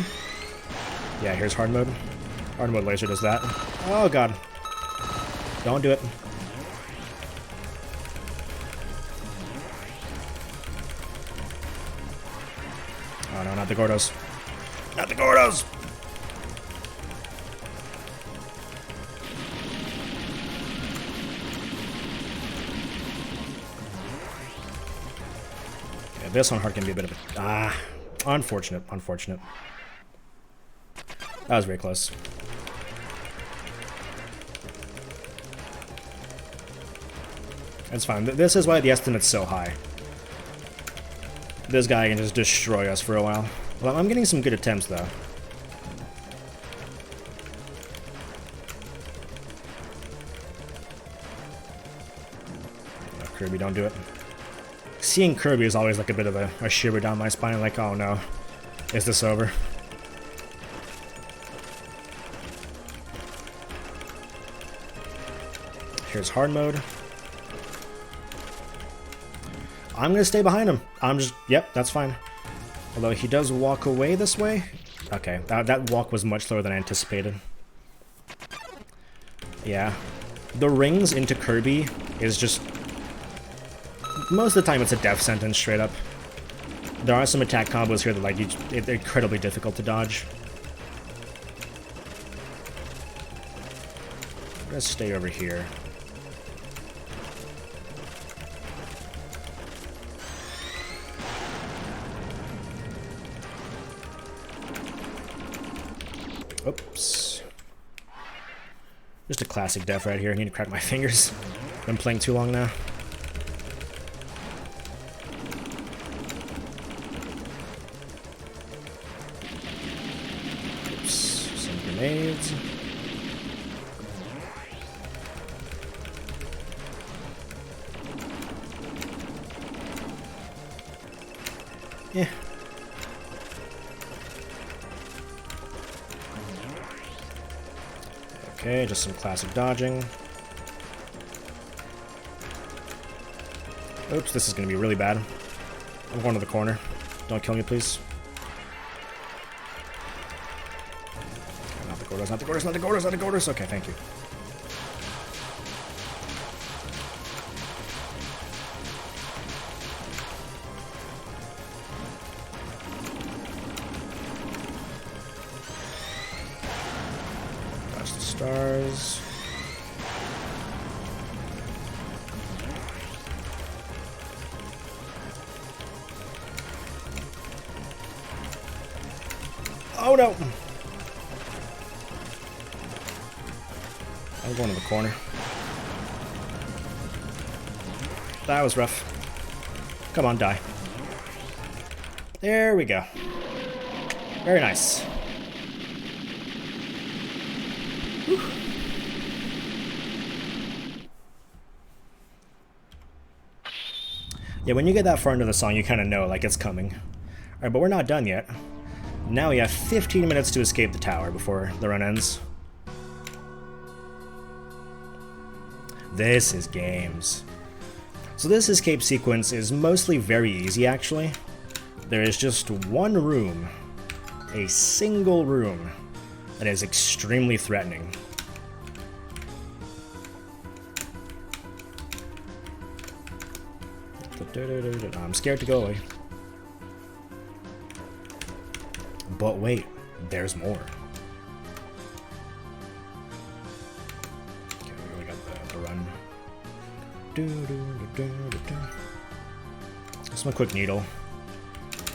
Yeah, here's hard mode. Hard mode laser does that. Oh god. Don't do it. Oh no, not the Gordos. Not the Gordos! This on hard can be a bit of a... unfortunate. That was very close. That's fine. This is why the estimate's so high. This guy can just destroy us for a while. Well, I'm getting some good attempts, though. No, Kirby, don't do it. Seeing Kirby is always like a bit of a shiver down my spine, like, oh no, is this over? Here's hard mode. I'm gonna stay behind him. Yep, that's fine. Although he does walk away this way. Okay, that walk was much slower than I anticipated. Yeah. The rings into Kirby is just... most of the time it's a death sentence, straight up. There are some attack combos here that like it's incredibly difficult to dodge. Let's stay over here. Oops. Just a classic death right here. I need to crack my fingers. Been playing too long now. Grenades. Yeah. Okay, just some classic dodging. Oops, this is gonna be really bad. I'm going to the corner. Don't kill me, please. Not the Gordos. Okay, thank you. stars. Oh no! I'm going to the corner. That was rough. Come on, die. There we go. Very nice. Whew. Yeah, when you get that far into the song, you kind of know, like, it's coming. Alright, but we're not done yet. Now we have 15 minutes to escape the tower before the run ends. This is games. So this escape sequence is mostly very easy, actually. There is just one room, a single room, that is extremely threatening. I'm scared to go away. But wait, there's more. Okay, we got the run. Just one quick needle.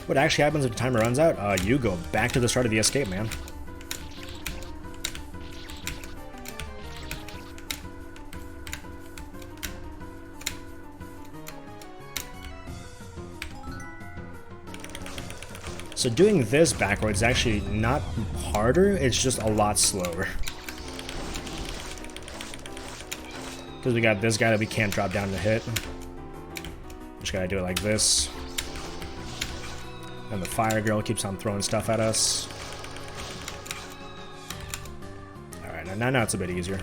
What actually happens if the timer runs out? You go back to the start of the escape, man. So doing this backwards is actually not harder, it's just a lot slower. Because we got this guy that we can't drop down to hit. Just gotta do it like this. And the fire girl keeps on throwing stuff at us. Alright, now it's a bit easier.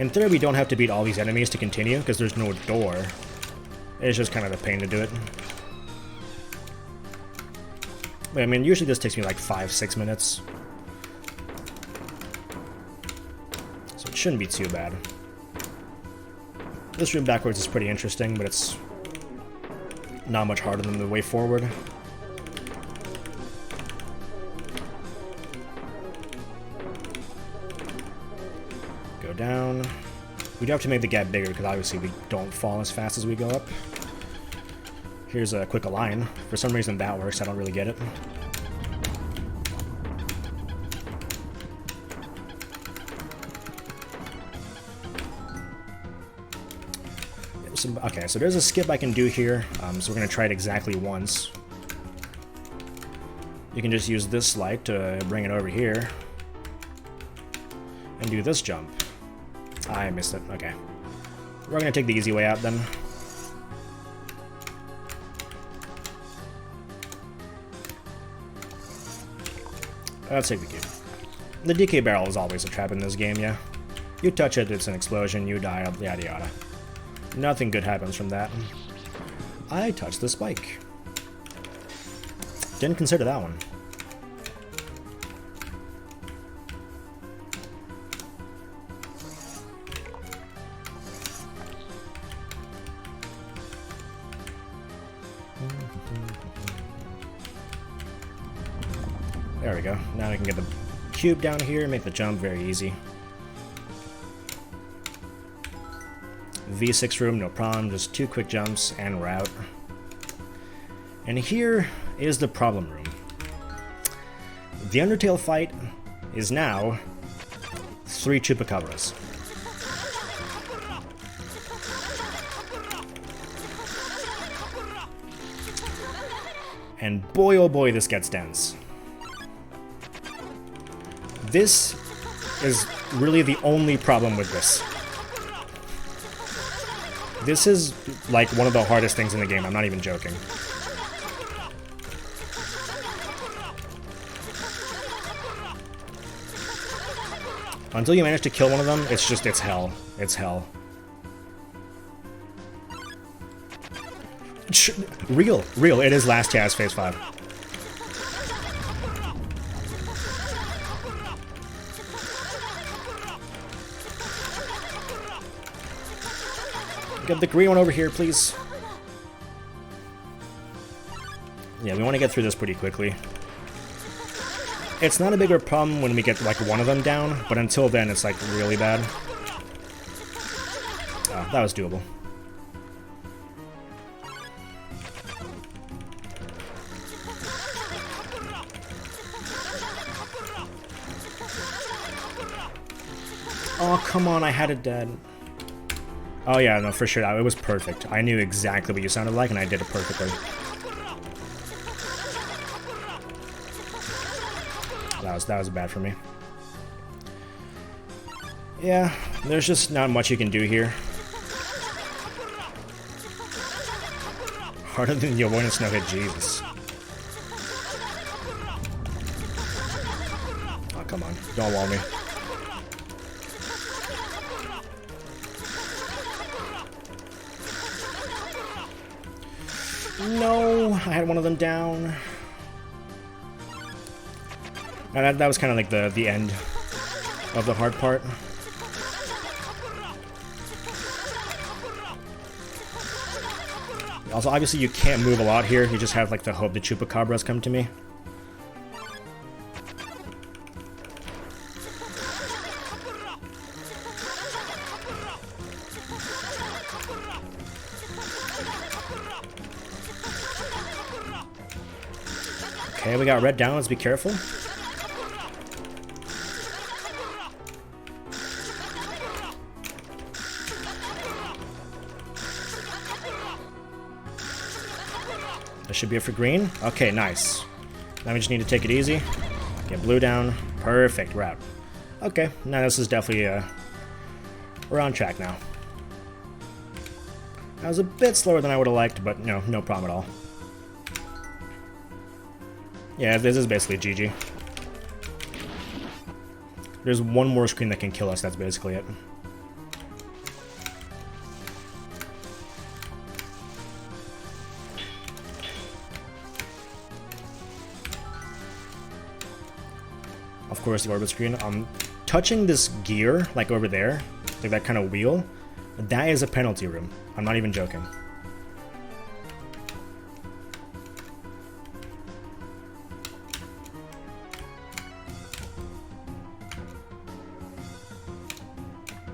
In theory, we don't have to beat all these enemies to continue, because there's no door. It's just kind of a pain to do it. But I mean, usually this takes me like 5-6 minutes. So it shouldn't be too bad. This room backwards is pretty interesting, but it's not much harder than the way forward. Go down. We do have to make the gap bigger because obviously we don't fall as fast as we go up. Here's a quick align. For some reason that works, I don't really get it. Okay, so there's a skip I can do here, so we're going to try it exactly once. You can just use this slide to bring it over here. And do this jump. I missed it, okay. We're going to take the easy way out then. Let's take the cube. The DK barrel is always a trap in this game, yeah. You touch it, it's an explosion, you die, yada yada. Nothing good happens from that. I touched the spike. Didn't consider that one. There we go. Now we can get the cube down here and make the jump very easy. V6 room, no problem, just 2 quick jumps and we're out. And here is the problem room. The Undertale fight is now 3 chupacabras. And boy oh boy this gets dense. This is really the only problem with this. This is, like, one of the hardest things in the game, I'm not even joking. Until you manage to kill one of them, it's hell. It's hell. Real, it is Last Chance Phase 5. Get the green one over here, please. Yeah, we want to get through this pretty quickly. It's not a bigger problem when we get like one of them down, but until then it's like really bad. Oh, that was doable. Oh, come on, I had it dead. Oh yeah, no, for sure, it was perfect. I knew exactly what you sounded like, and I did it perfectly. That was bad for me. Yeah, there's just not much you can do here. Harder than the avoidance no hit, Jesus. Oh, come on, don't wall me. No, I had one of them down. And that was kind of like the end of the hard part. Also, obviously you can't move a lot here. You just have like the hope the chupacabras come to me. Okay, we got red down. Let's be careful. That should be it for green. Okay, nice. Now we just need to take it easy. Get blue down. Perfect route. Okay, now this is definitely we're on track now. That was a bit slower than I would have liked, but no problem at all. Yeah, this is basically GG. There's one more screen that can kill us, that's basically it. Of course, the orbit screen. Touching this gear, like over there, like that kind of wheel, that is a penalty room. I'm not even joking.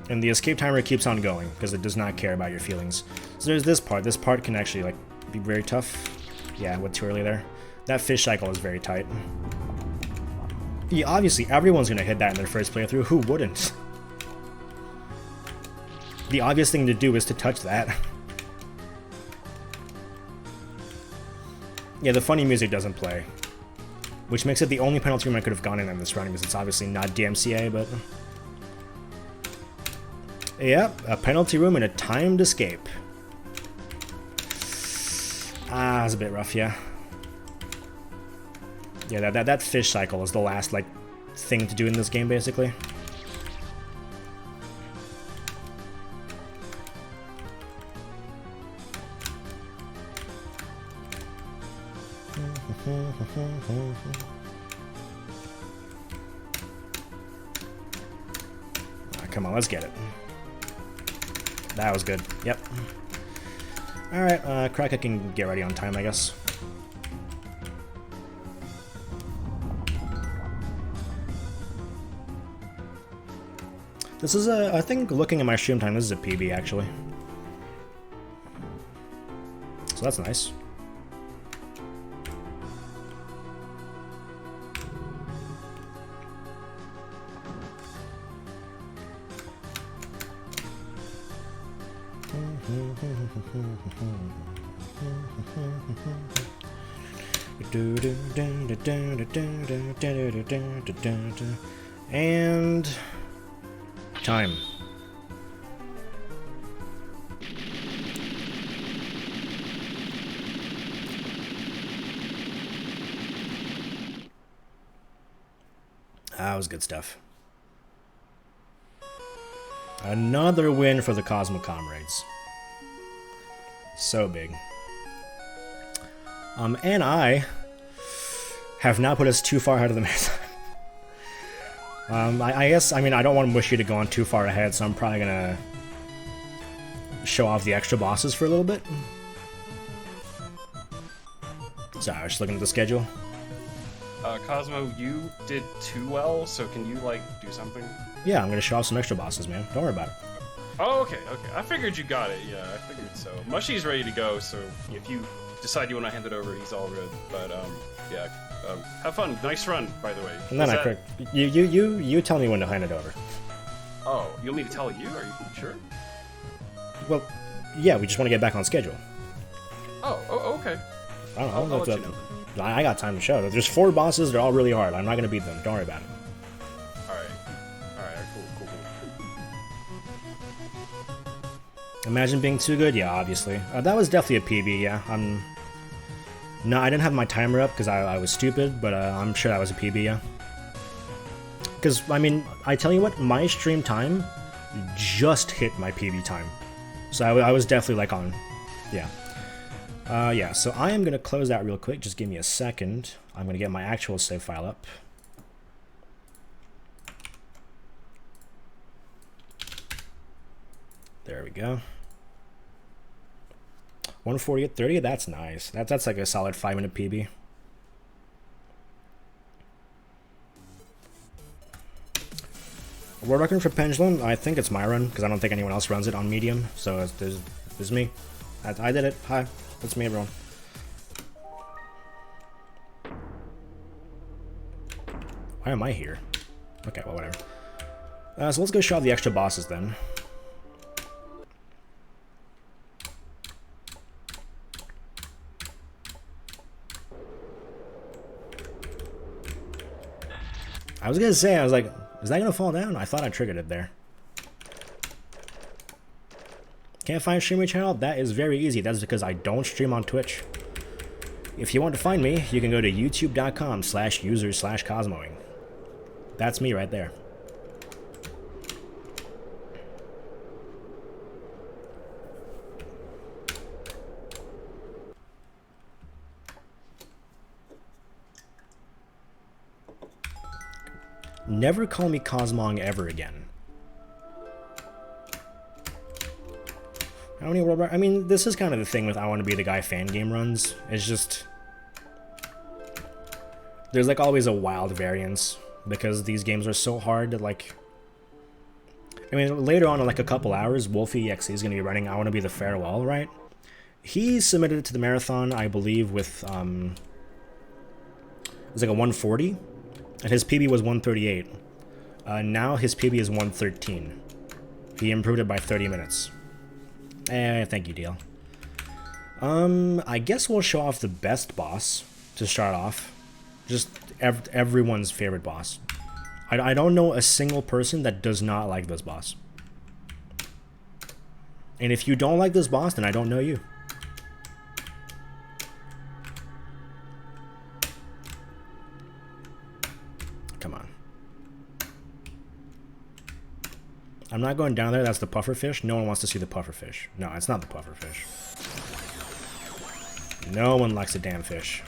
And the escape timer keeps on going, because it does not care about your feelings. So there's this part. This part can actually, like, be very tough. Yeah, went too early there. That fish cycle is very tight. Yeah, obviously, everyone's going to hit that in their first playthrough. Who wouldn't? The obvious thing to do is to touch that. Yeah, the funny music doesn't play. Which makes it the only penalty room I could have gone in this run, because it's obviously not DMCA, but... Yep, a penalty room and a timed escape. Ah, it's a bit rough, yeah. Yeah, that fish cycle is the last, like, thing to do in this game, basically. Come on, let's get it. That was good. Yep. Alright, Kraka can get ready on time, I guess. This is I think looking at my stream time, this is a PB, actually. So that's nice. And time. That was good stuff. Another win for the Cosmo Comrades. So big. And I have not put us too far ahead of the marathon. I guess, I mean, I don't want Mushy to go on too far ahead, so I'm probably gonna show off the extra bosses for a little bit. Sorry, I was just looking at the schedule. Cosmo, you did too well, so can you, like, do something? Yeah, I'm gonna show off some extra bosses, man. Don't worry about it. Oh, okay. I figured you got it. Yeah, I figured so. Mushy's ready to go, so if you decide you want to hand it over, he's all good. But yeah, have fun. Nice run, by the way. And then you tell me when to hand it over. Oh, you want me to tell you? Are you sure? Well, yeah, we just want to get back on schedule. Oh, okay. I don't know. I'll let you know. I got time to show. There's 4 bosses. They're all really hard. I'm not gonna beat them. Don't worry about it. Alright, cool. Imagine being too good? Yeah, obviously. That was definitely a PB, yeah. No, I didn't have my timer up because I was stupid, but I'm sure that was a PB, yeah. Because, I mean, I tell you what, my stream time just hit my PB time. So I was definitely, like, on. Yeah. Yeah, so I am going to close that real quick. Just give me a second. I'm going to get my actual save file up. There we go. 140 at 30, that's nice. That's like a solid 5-minute PB. World record for Pendulum, I think it's my run, because I don't think anyone else runs it on medium. So there's me. I did it. Hi, it's me, everyone. Why am I here? Okay, well, whatever. So let's go show off the extra bosses then. I was gonna say, I was like, is that gonna fall down? I thought I triggered it there. Can't find a streaming channel? That is very easy. That's because I don't stream on Twitch. If you want to find me, you can go to youtube.com/user/Cosmoing. That's me right there. Never call me Cosmoing ever again. How many world records? I mean, this is kind of the thing with I Want to Be the Guy fan game runs. It's just... there's like always a wild variance because these games are so hard that like... I mean, later on in like a couple hours, Wolfie.exe is going to be running I Want to Be the Farewell, right? He submitted it to the marathon, I believe, with... it was like a 140. And his PB was 138. Now his PB is 113. He improved it by 30 minutes. Thank you, deal. I guess we'll show off the best boss to start off. Just everyone's favorite boss. I don't know a single person that does not like this boss. And if you don't like this boss, then I don't know you. Come on. I'm not going down there. That's the pufferfish. No one wants to see the pufferfish. No, it's not the pufferfish. No one likes a damn fish.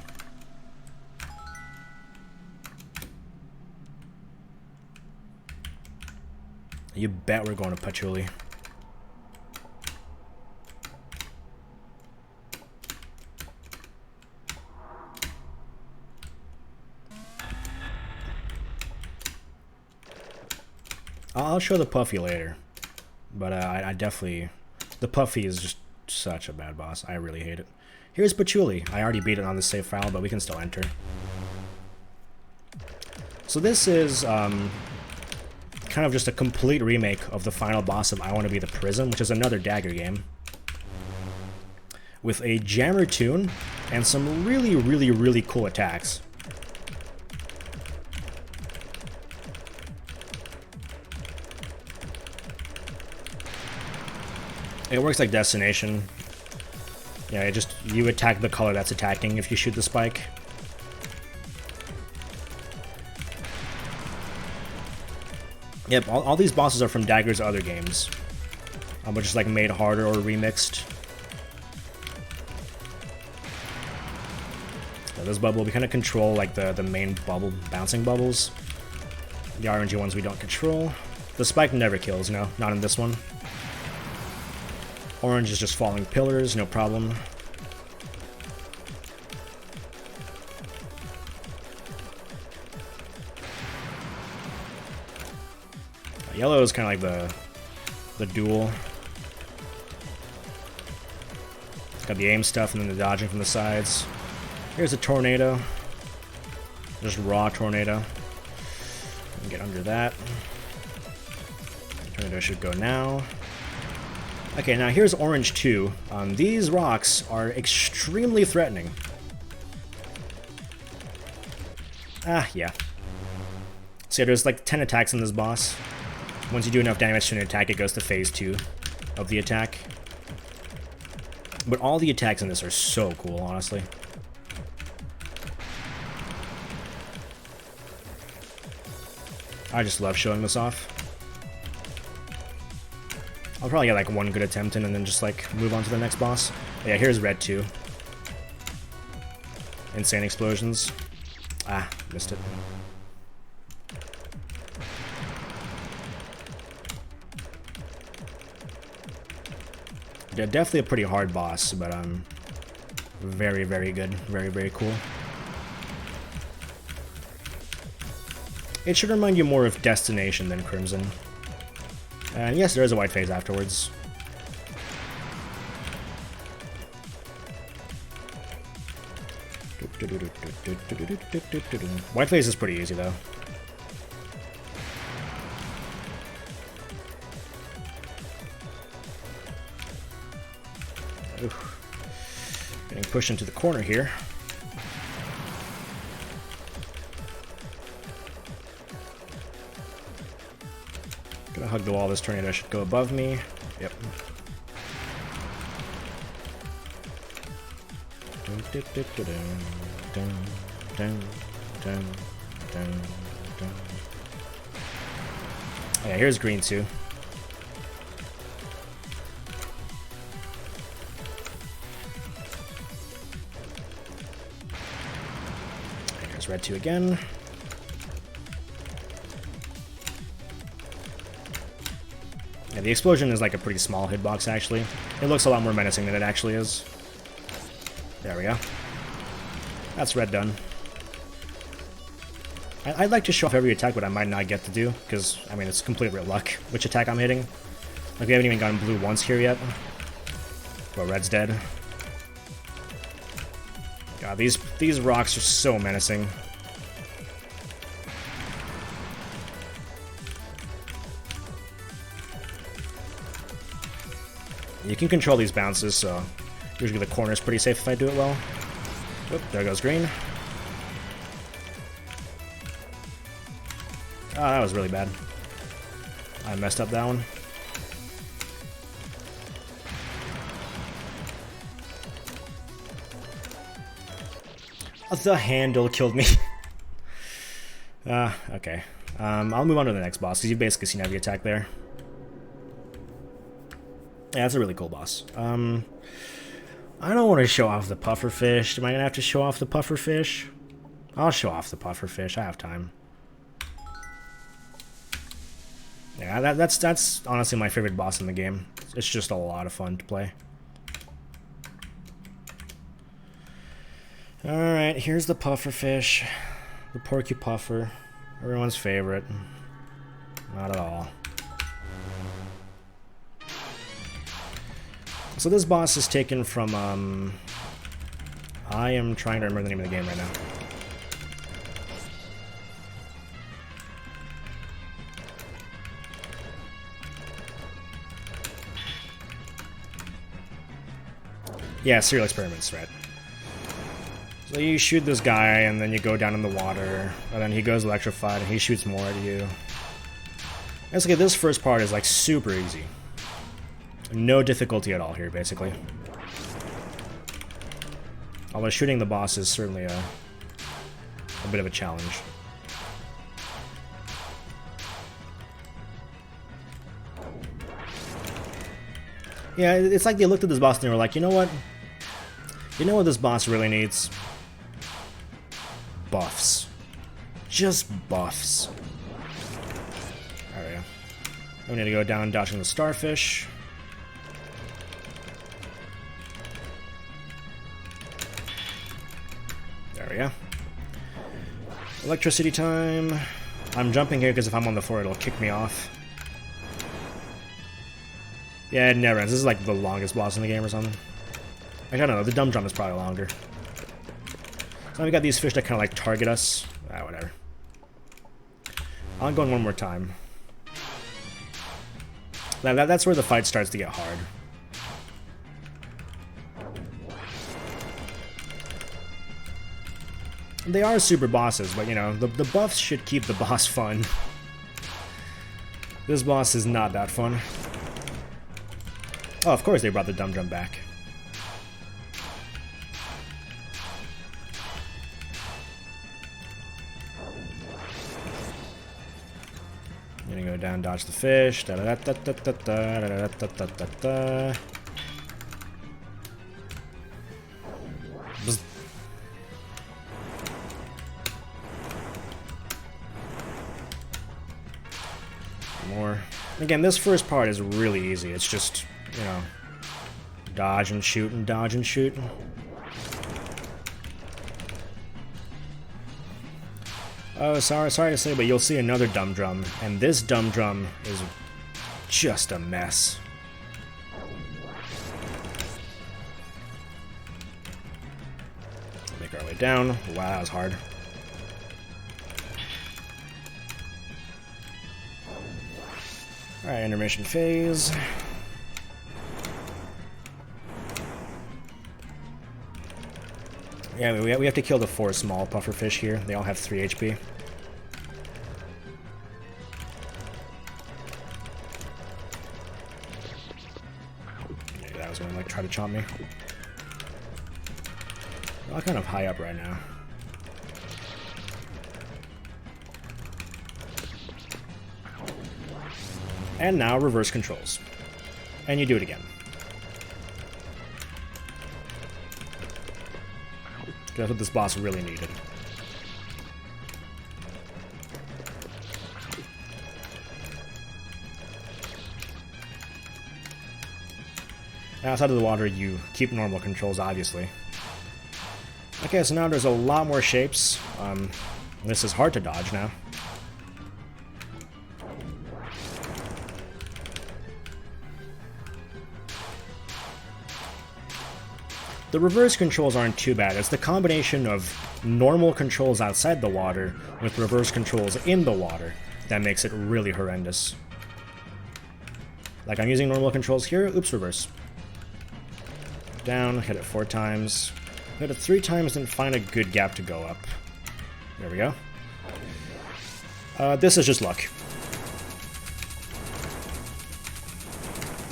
You bet we're going to patchouli. I'll show the Puffy later, but I definitely... the Puffy is just such a bad boss. I really hate it. Here's Patchouli. I already beat it on the save file, but we can still enter. So this is kind of just a complete remake of the final boss of I Want to Be the Prism, which is another dagger game, with a jammer tune and some really cool attacks. It works like Destination. Yeah, you attack the color that's attacking if you shoot the spike. Yep, all these bosses are from Dagger's other games, but just like made harder or remixed. So this bubble, we kind of control like the main bubble, bouncing bubbles. The orangey ones we don't control. The spike never kills, no, not in this one. Orange is just falling pillars, no problem. Yellow is kind of like the duel. It's got the aim stuff and then the dodging from the sides. Here's a tornado. Just raw tornado. Get under that. Tornado should go now. Okay, now here's orange 2. These rocks are extremely threatening. Yeah. So yeah, there's like 10 attacks in this boss. Once you do enough damage to an attack, it goes to phase 2 of the attack. But all the attacks in this are so cool, honestly. I just love showing this off. I'll probably get like one good attempt in and then just like move on to the next boss. Yeah, here's red 2. Insane explosions. Missed it. Yeah, definitely a pretty hard boss, but very, very good. Very, very cool. It should remind you more of Destination than Crimson. And yes, there is a white phase afterwards. White phase is pretty easy though. Oof. Getting pushed into the corner here. Gonna hug the wall. This tornado should go above me. Yep. Yeah, here's green 2. Here's red 2 again. Yeah, the explosion is like a pretty small hitbox, actually. It looks a lot more menacing than it actually is. There we go. That's red done. I'd like to show off every attack, but I might not get to do, because, I mean, it's complete real luck which attack I'm hitting. Like, we haven't even gotten blue once here yet. But red's dead. God, these rocks are so menacing. You can control these bounces, so usually the corner is pretty safe if I do it well. Oop, there goes green. Oh, that was really bad. I messed up that one. The handle killed me. Okay. I'll move on to the next boss, because you've basically seen every attack there. Yeah, that's a really cool boss. I don't want to show off the pufferfish. Am I going to have to show off the pufferfish? I'll show off the pufferfish. I have time. Yeah, that's honestly my favorite boss in the game. It's just a lot of fun to play. Alright, here's the pufferfish. The porky puffer. Everyone's favorite. Not at all. So this boss is taken from, I am trying to remember the name of the game right now. Yeah, Serial Experiments, right. So you shoot this guy, and then you go down in the water, and then he goes electrified, and he shoots more at you. Basically, this first part is, like, super easy. No difficulty at all here, basically. Although shooting the boss is certainly a bit of a challenge. Yeah, it's like they looked at this boss and they were like, you know what? You know what this boss really needs? Buffs. Just buffs. There we go. We need to go down dodging the starfish. There we go. Electricity time. I'm jumping here because if I'm on the floor it'll kick me off. Yeah, it never ends. This is like the longest boss in the game or something. I don't know, the dumb drum is probably longer. So now we got these fish that kind of like target us. Ah, whatever. I'll go in one more time. Now that's where the fight starts to get hard. They are super bosses, but you know, the buffs should keep the boss fun. This boss is not that fun. Oh, of course they brought the dumb drum back. I'm gonna go down, dodge the fish. Da da da da da da da da da da da. More. Again, this first part is really easy. It's just, you know, dodge and shoot and dodge and shoot. Oh, sorry to say, but you'll see another dumb drum, and this dumb drum is just a mess. Make our way down. Wow, that was hard. Alright, intermission phase. Yeah, we have to kill the 4 small puffer fish here. They all have 3 HP. Maybe that was gonna like try to chomp me. They're all kind of high up right now. And now reverse controls. And you do it again. That's what this boss really needed. Outside of the water, you keep normal controls, obviously. Okay, so now there's a lot more shapes. This is hard to dodge now. The reverse controls aren't too bad. It's the combination of normal controls outside the water with reverse controls in the water that makes it really horrendous. Like I'm using normal controls here, oops, reverse. Down, hit it 4 times. Hit it 3 times and find a good gap to go up. There we go. This is just luck.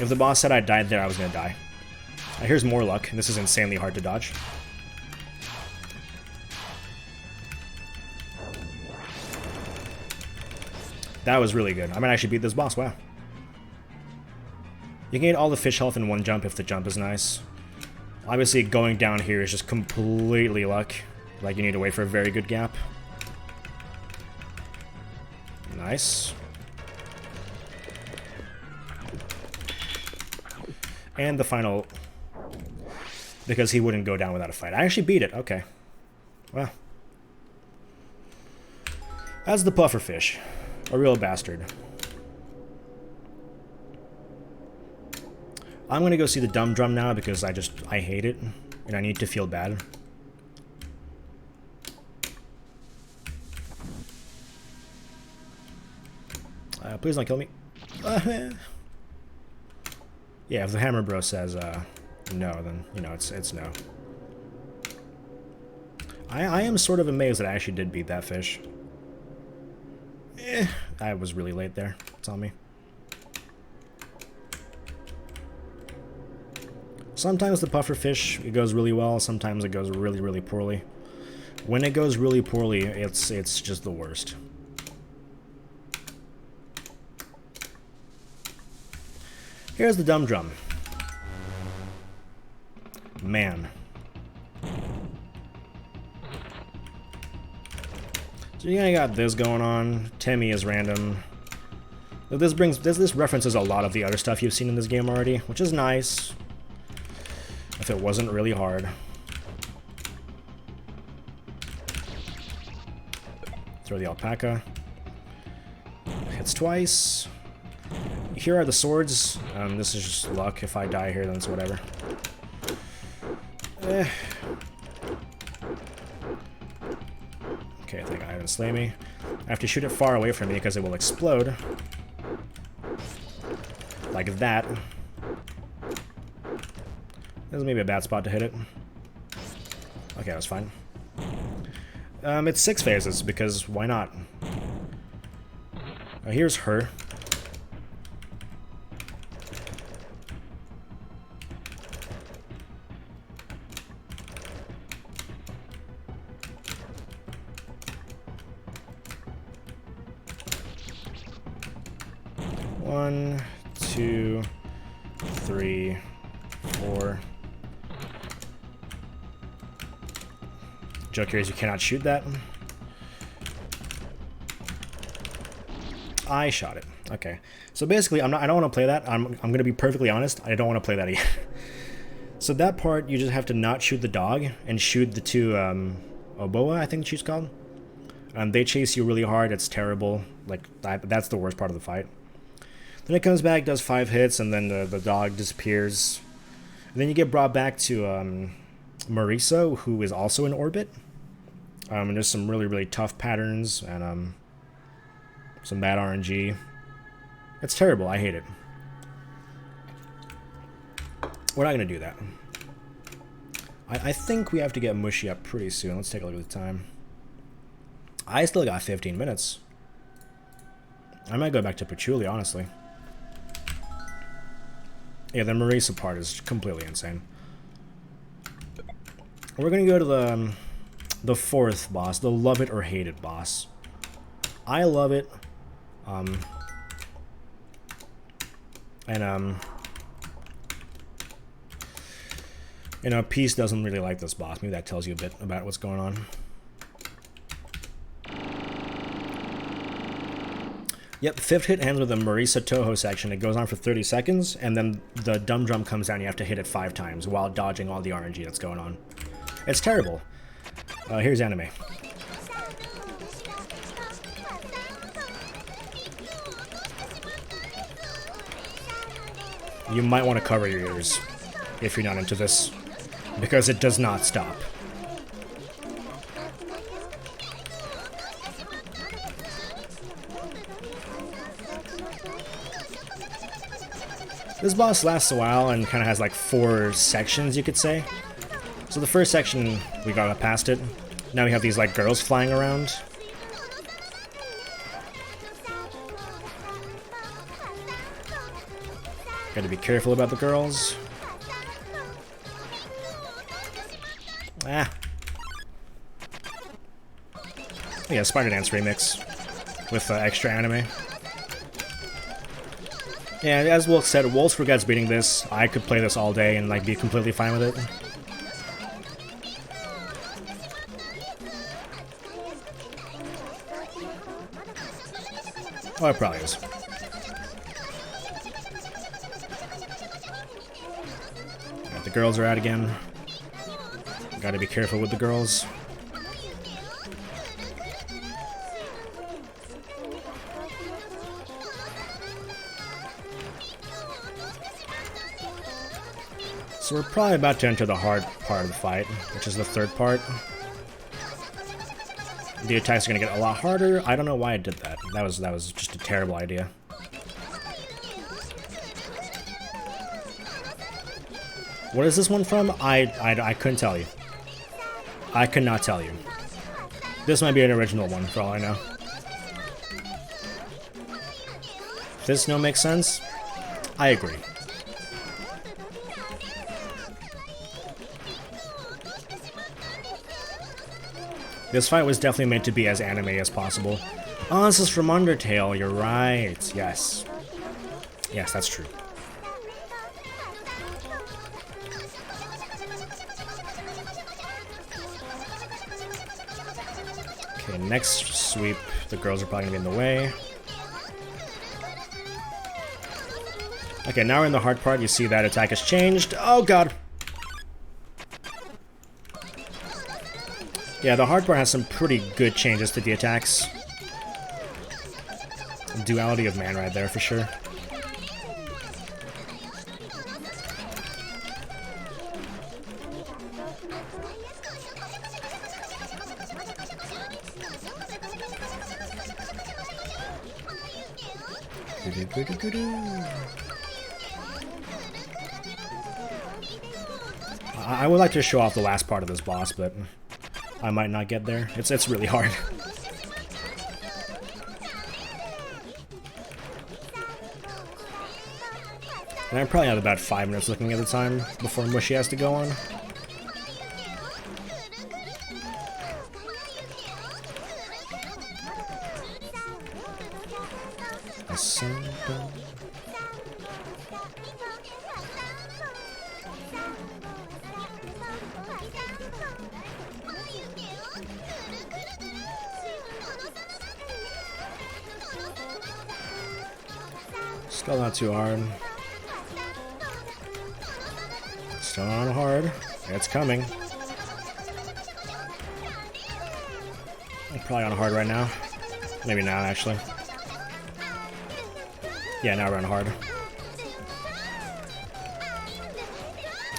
If the boss said I died there, I was gonna die. Here's more luck. This is insanely hard to dodge. That was really good. I might actually beat this boss, wow. You can get all the fish health in one jump if the jump is nice. Obviously, going down here is just completely luck. Like, you need to wait for a very good gap. Nice. And the final... because he wouldn't go down without a fight. I actually beat it. Okay. Well. That's the pufferfish. A real bastard. I'm gonna go see the dumb drum now because I hate it. And I need to feel bad. Please don't kill me. Yeah, if the Hammer Bro says, no, then, you know, it's no. I am sort of amazed that I actually did beat that fish. I was really late there. It's on me. Sometimes the puffer fish, it goes really well. Sometimes it goes really, really poorly. When it goes really poorly, it's just the worst. Here's the dumb drum. Man. So you got this going on. Timmy is random. This references a lot of the other stuff you've seen in this game already, which is nice. If it wasn't really hard. Throw the alpaca. Hits twice. here are the swords. This is just luck. If I die here, then it's whatever. Okay, I think I haven't slayed me. I have to shoot it far away from me because it will explode. Like that. This is maybe a bad spot to hit it. Okay, that's fine. It's 6 phases, because why not? Here's her. One, two, three, four. Joke here is you cannot shoot that. I shot it. Okay. So basically, I don't want to play that. I'm going to be perfectly honest. I don't want to play that either. So that part, you just have to not shoot the dog and shoot the two Oboa, I think she's called. They chase you really hard. It's terrible. Like that's the worst part of the fight. Then it comes back, does 5 hits, and then the dog disappears. And then you get brought back to Marisa, who is also in orbit. And there's some really, really tough patterns and some bad RNG. It's terrible. I hate it. We're not going to do that. I think we have to get Mushy up pretty soon. Let's take a look at the time. I still got 15 minutes. I might go back to Patchouli, honestly. Yeah, the Marisa part is completely insane. We're going to go to the 4th boss, the Love It or Hate It boss. I love it. You know, Peace doesn't really like this boss. Maybe that tells you a bit about what's going on. Yep, 5th hit ends with a Marisa Toho section. It goes on for 30 seconds, and then the dumb drum comes down. You have to hit it 5 times while dodging all the RNG that's going on. It's terrible. Here's anime. You might want to cover your ears if you're not into this, because it does not stop. This boss lasts a while and kind of has like 4 sections, you could say. So the first section, we got past it. Now we have these like girls flying around. Gotta be careful about the girls. Ah. Yeah, Spider Dance remix with extra anime. Yeah, as Wolf said, Wolf's Forget's beating this. I could play this all day and like be completely fine with it. Oh, it probably is. Right, the girls are out again. Gotta be careful with the girls. So we're probably about to enter the hard part of the fight, which is the 3rd part. The attacks are gonna get a lot harder. I don't know why I did that. That was just a terrible idea. What is this one from? I couldn't tell you. I could not tell you. This might be an original one, for all I know. If this no makes sense, I agree. This fight was definitely meant to be as anime as possible. Oh, this is from Undertale, you're right. Yes. Yes, that's true. Okay, next sweep. The girls are probably gonna be in the way. Okay, now we're in the hard part. You see that attack has changed. Oh god! Yeah, the hard part has some pretty good changes to the attacks. Duality of man right there, for sure. I would like to show off the last part of this boss, but I might not get there. It's really hard. And I'm probably at about 5 minutes looking at the time before Mushy has to go on. Still not too hard. Still not hard. It's coming. I'm probably on hard right now. Maybe now, actually. Yeah, now we're on hard.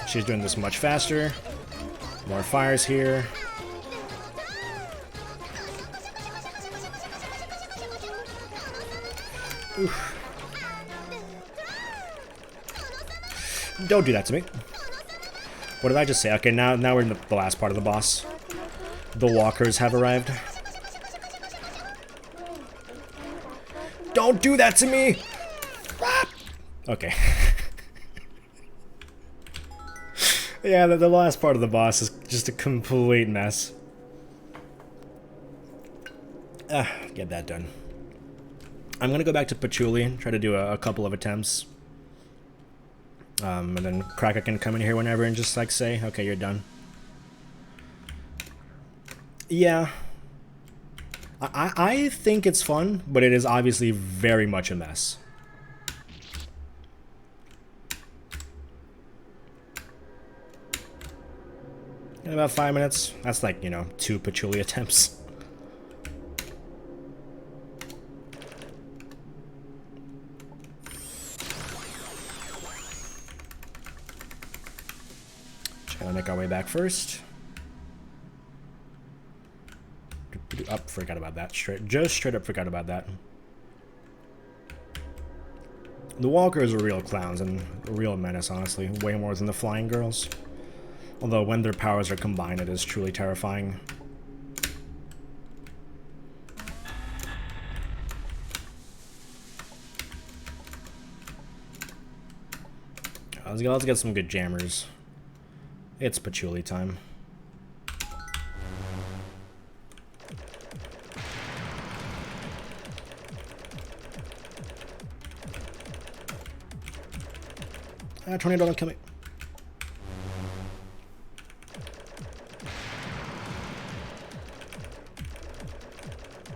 She's doing this much faster. More fires here. Oof. Don't do that to me. What did I just say? Okay, now we're in the last part of the boss. The walkers have arrived. Don't do that to me! Ah! Okay. Yeah, the last part of the boss is just a complete mess. Get that done. I'm gonna go back to Patchouli and try to do a couple of attempts. And then Cracker can come in here whenever and just like say, okay, you're done. Yeah. I think it's fun, but it is obviously very much a mess. In about 5 minutes. That's like, you know, 2 Patchouli attempts. Trying to make our way back first. Up, forgot about that. Just straight up forgot about that. The walkers are real clowns and a real menace, honestly. Way more than the flying girls. Although when their powers are combined, it is truly terrifying. Let's get some good jammers. It's Patchouli time. Tornado, don't kill me.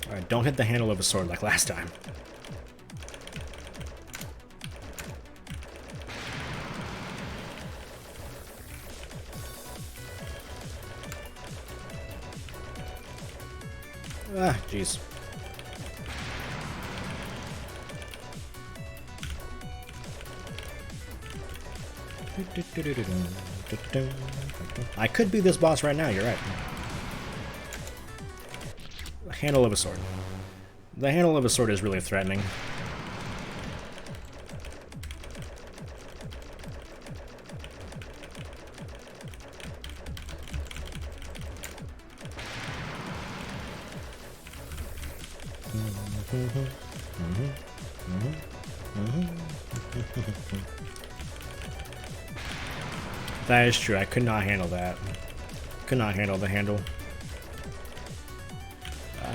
Alright, don't hit the handle of a sword like last time. Ah, jeez. I could be this boss right now, you're right. The handle of a sword. The handle of a sword is really threatening. That is true, I could not handle that. Could not handle the handle.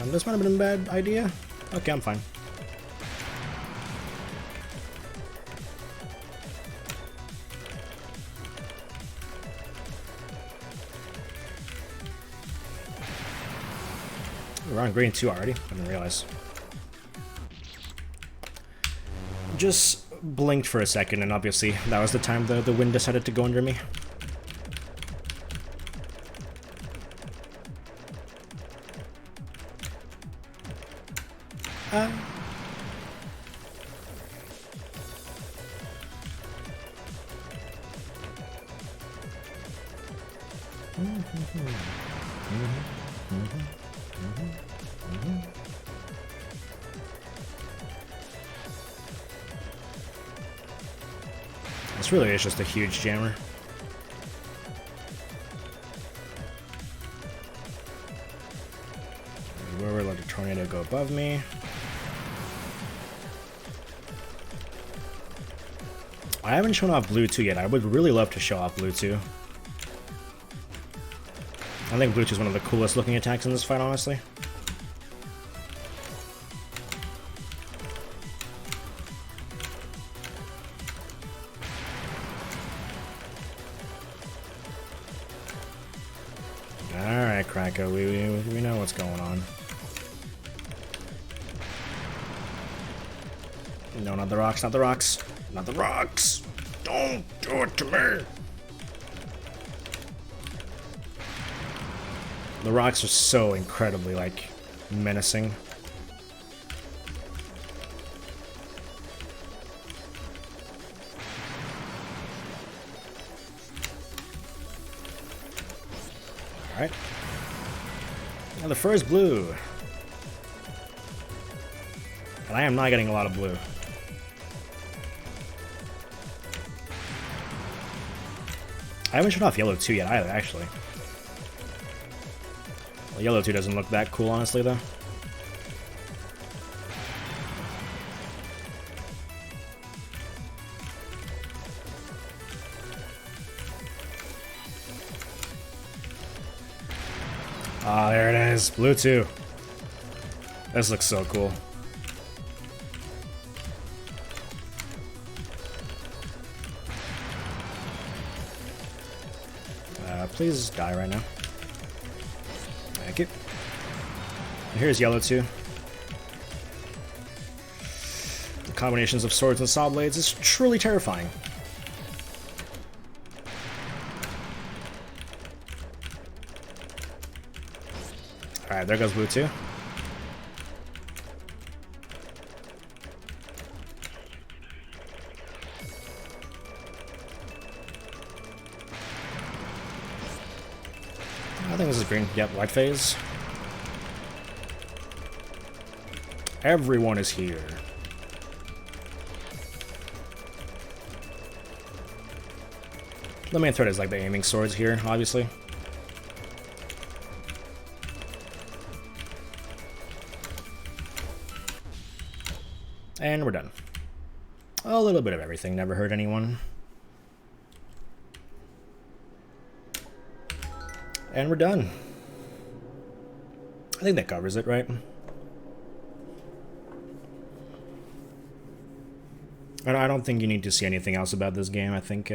This might have been a bad idea. Okay, I'm fine. We're on green 2 already? I didn't realize. Just blinked for a second, and obviously that was the time the wind decided to go under me. This really is just a huge jammer. We're let a tornado go above me. I haven't shown off Blue 2 yet. I would really love to show off Blue 2. I think Blue 2 is one of the coolest looking attacks in this fight, honestly. Alright, Krako, we know what's going on. No, not the rocks, not the rocks. Not the rocks! Don't do it to me! The rocks are so incredibly, like, menacing. Alright. Now the first blue. And I am not getting a lot of blue. I haven't shut off Yellow 2 yet either, actually. Well, Yellow 2 doesn't look that cool, honestly, though. Ah, there it is. Blue 2. This looks so cool. Please die right now. Thank you. And here's Yellow 2. The combinations of swords and saw blades is truly terrifying. Alright, there goes Blue 2. I think this is green. Yep, white phase. Everyone is here. The main threat is like the aiming swords here, obviously. And we're done. A little bit of everything, never hurt anyone. And we're done. I think that covers it, right? And I don't think you need to see anything else about this game. I think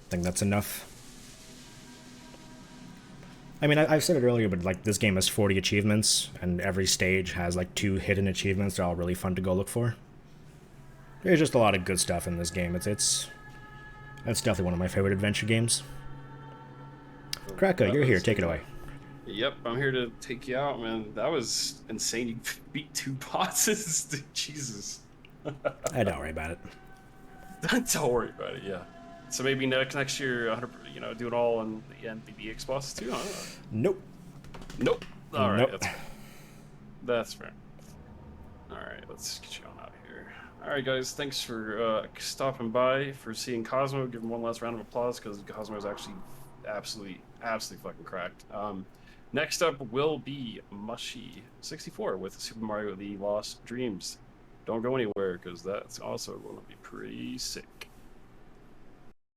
that's enough. I mean, I've said it earlier, but like this game has 40 achievements, and every stage has like 2 hidden achievements. They're all really fun to go look for. There's just a lot of good stuff in this game. It's definitely one of my favorite adventure games. Krako, you're here. Take it away. Yep, I'm here to take you out, man. That was insane. You beat 2 bosses. Jesus. Don't worry about it. Don't worry about it. Yeah. So maybe next year, 100, do it all on the NBBX bosses too. I don't know. Nope. Nope. All right. Nope. That's fair. All right, let's get you on out of here. All right, guys. Thanks for stopping by, for seeing Cosmo. Give him one last round of applause because Cosmo is actually absolutely fucking cracked. Next up will be Mushy64 with Super Mario: The Lost Dreams. Don't go anywhere because that's also going to be pretty sick.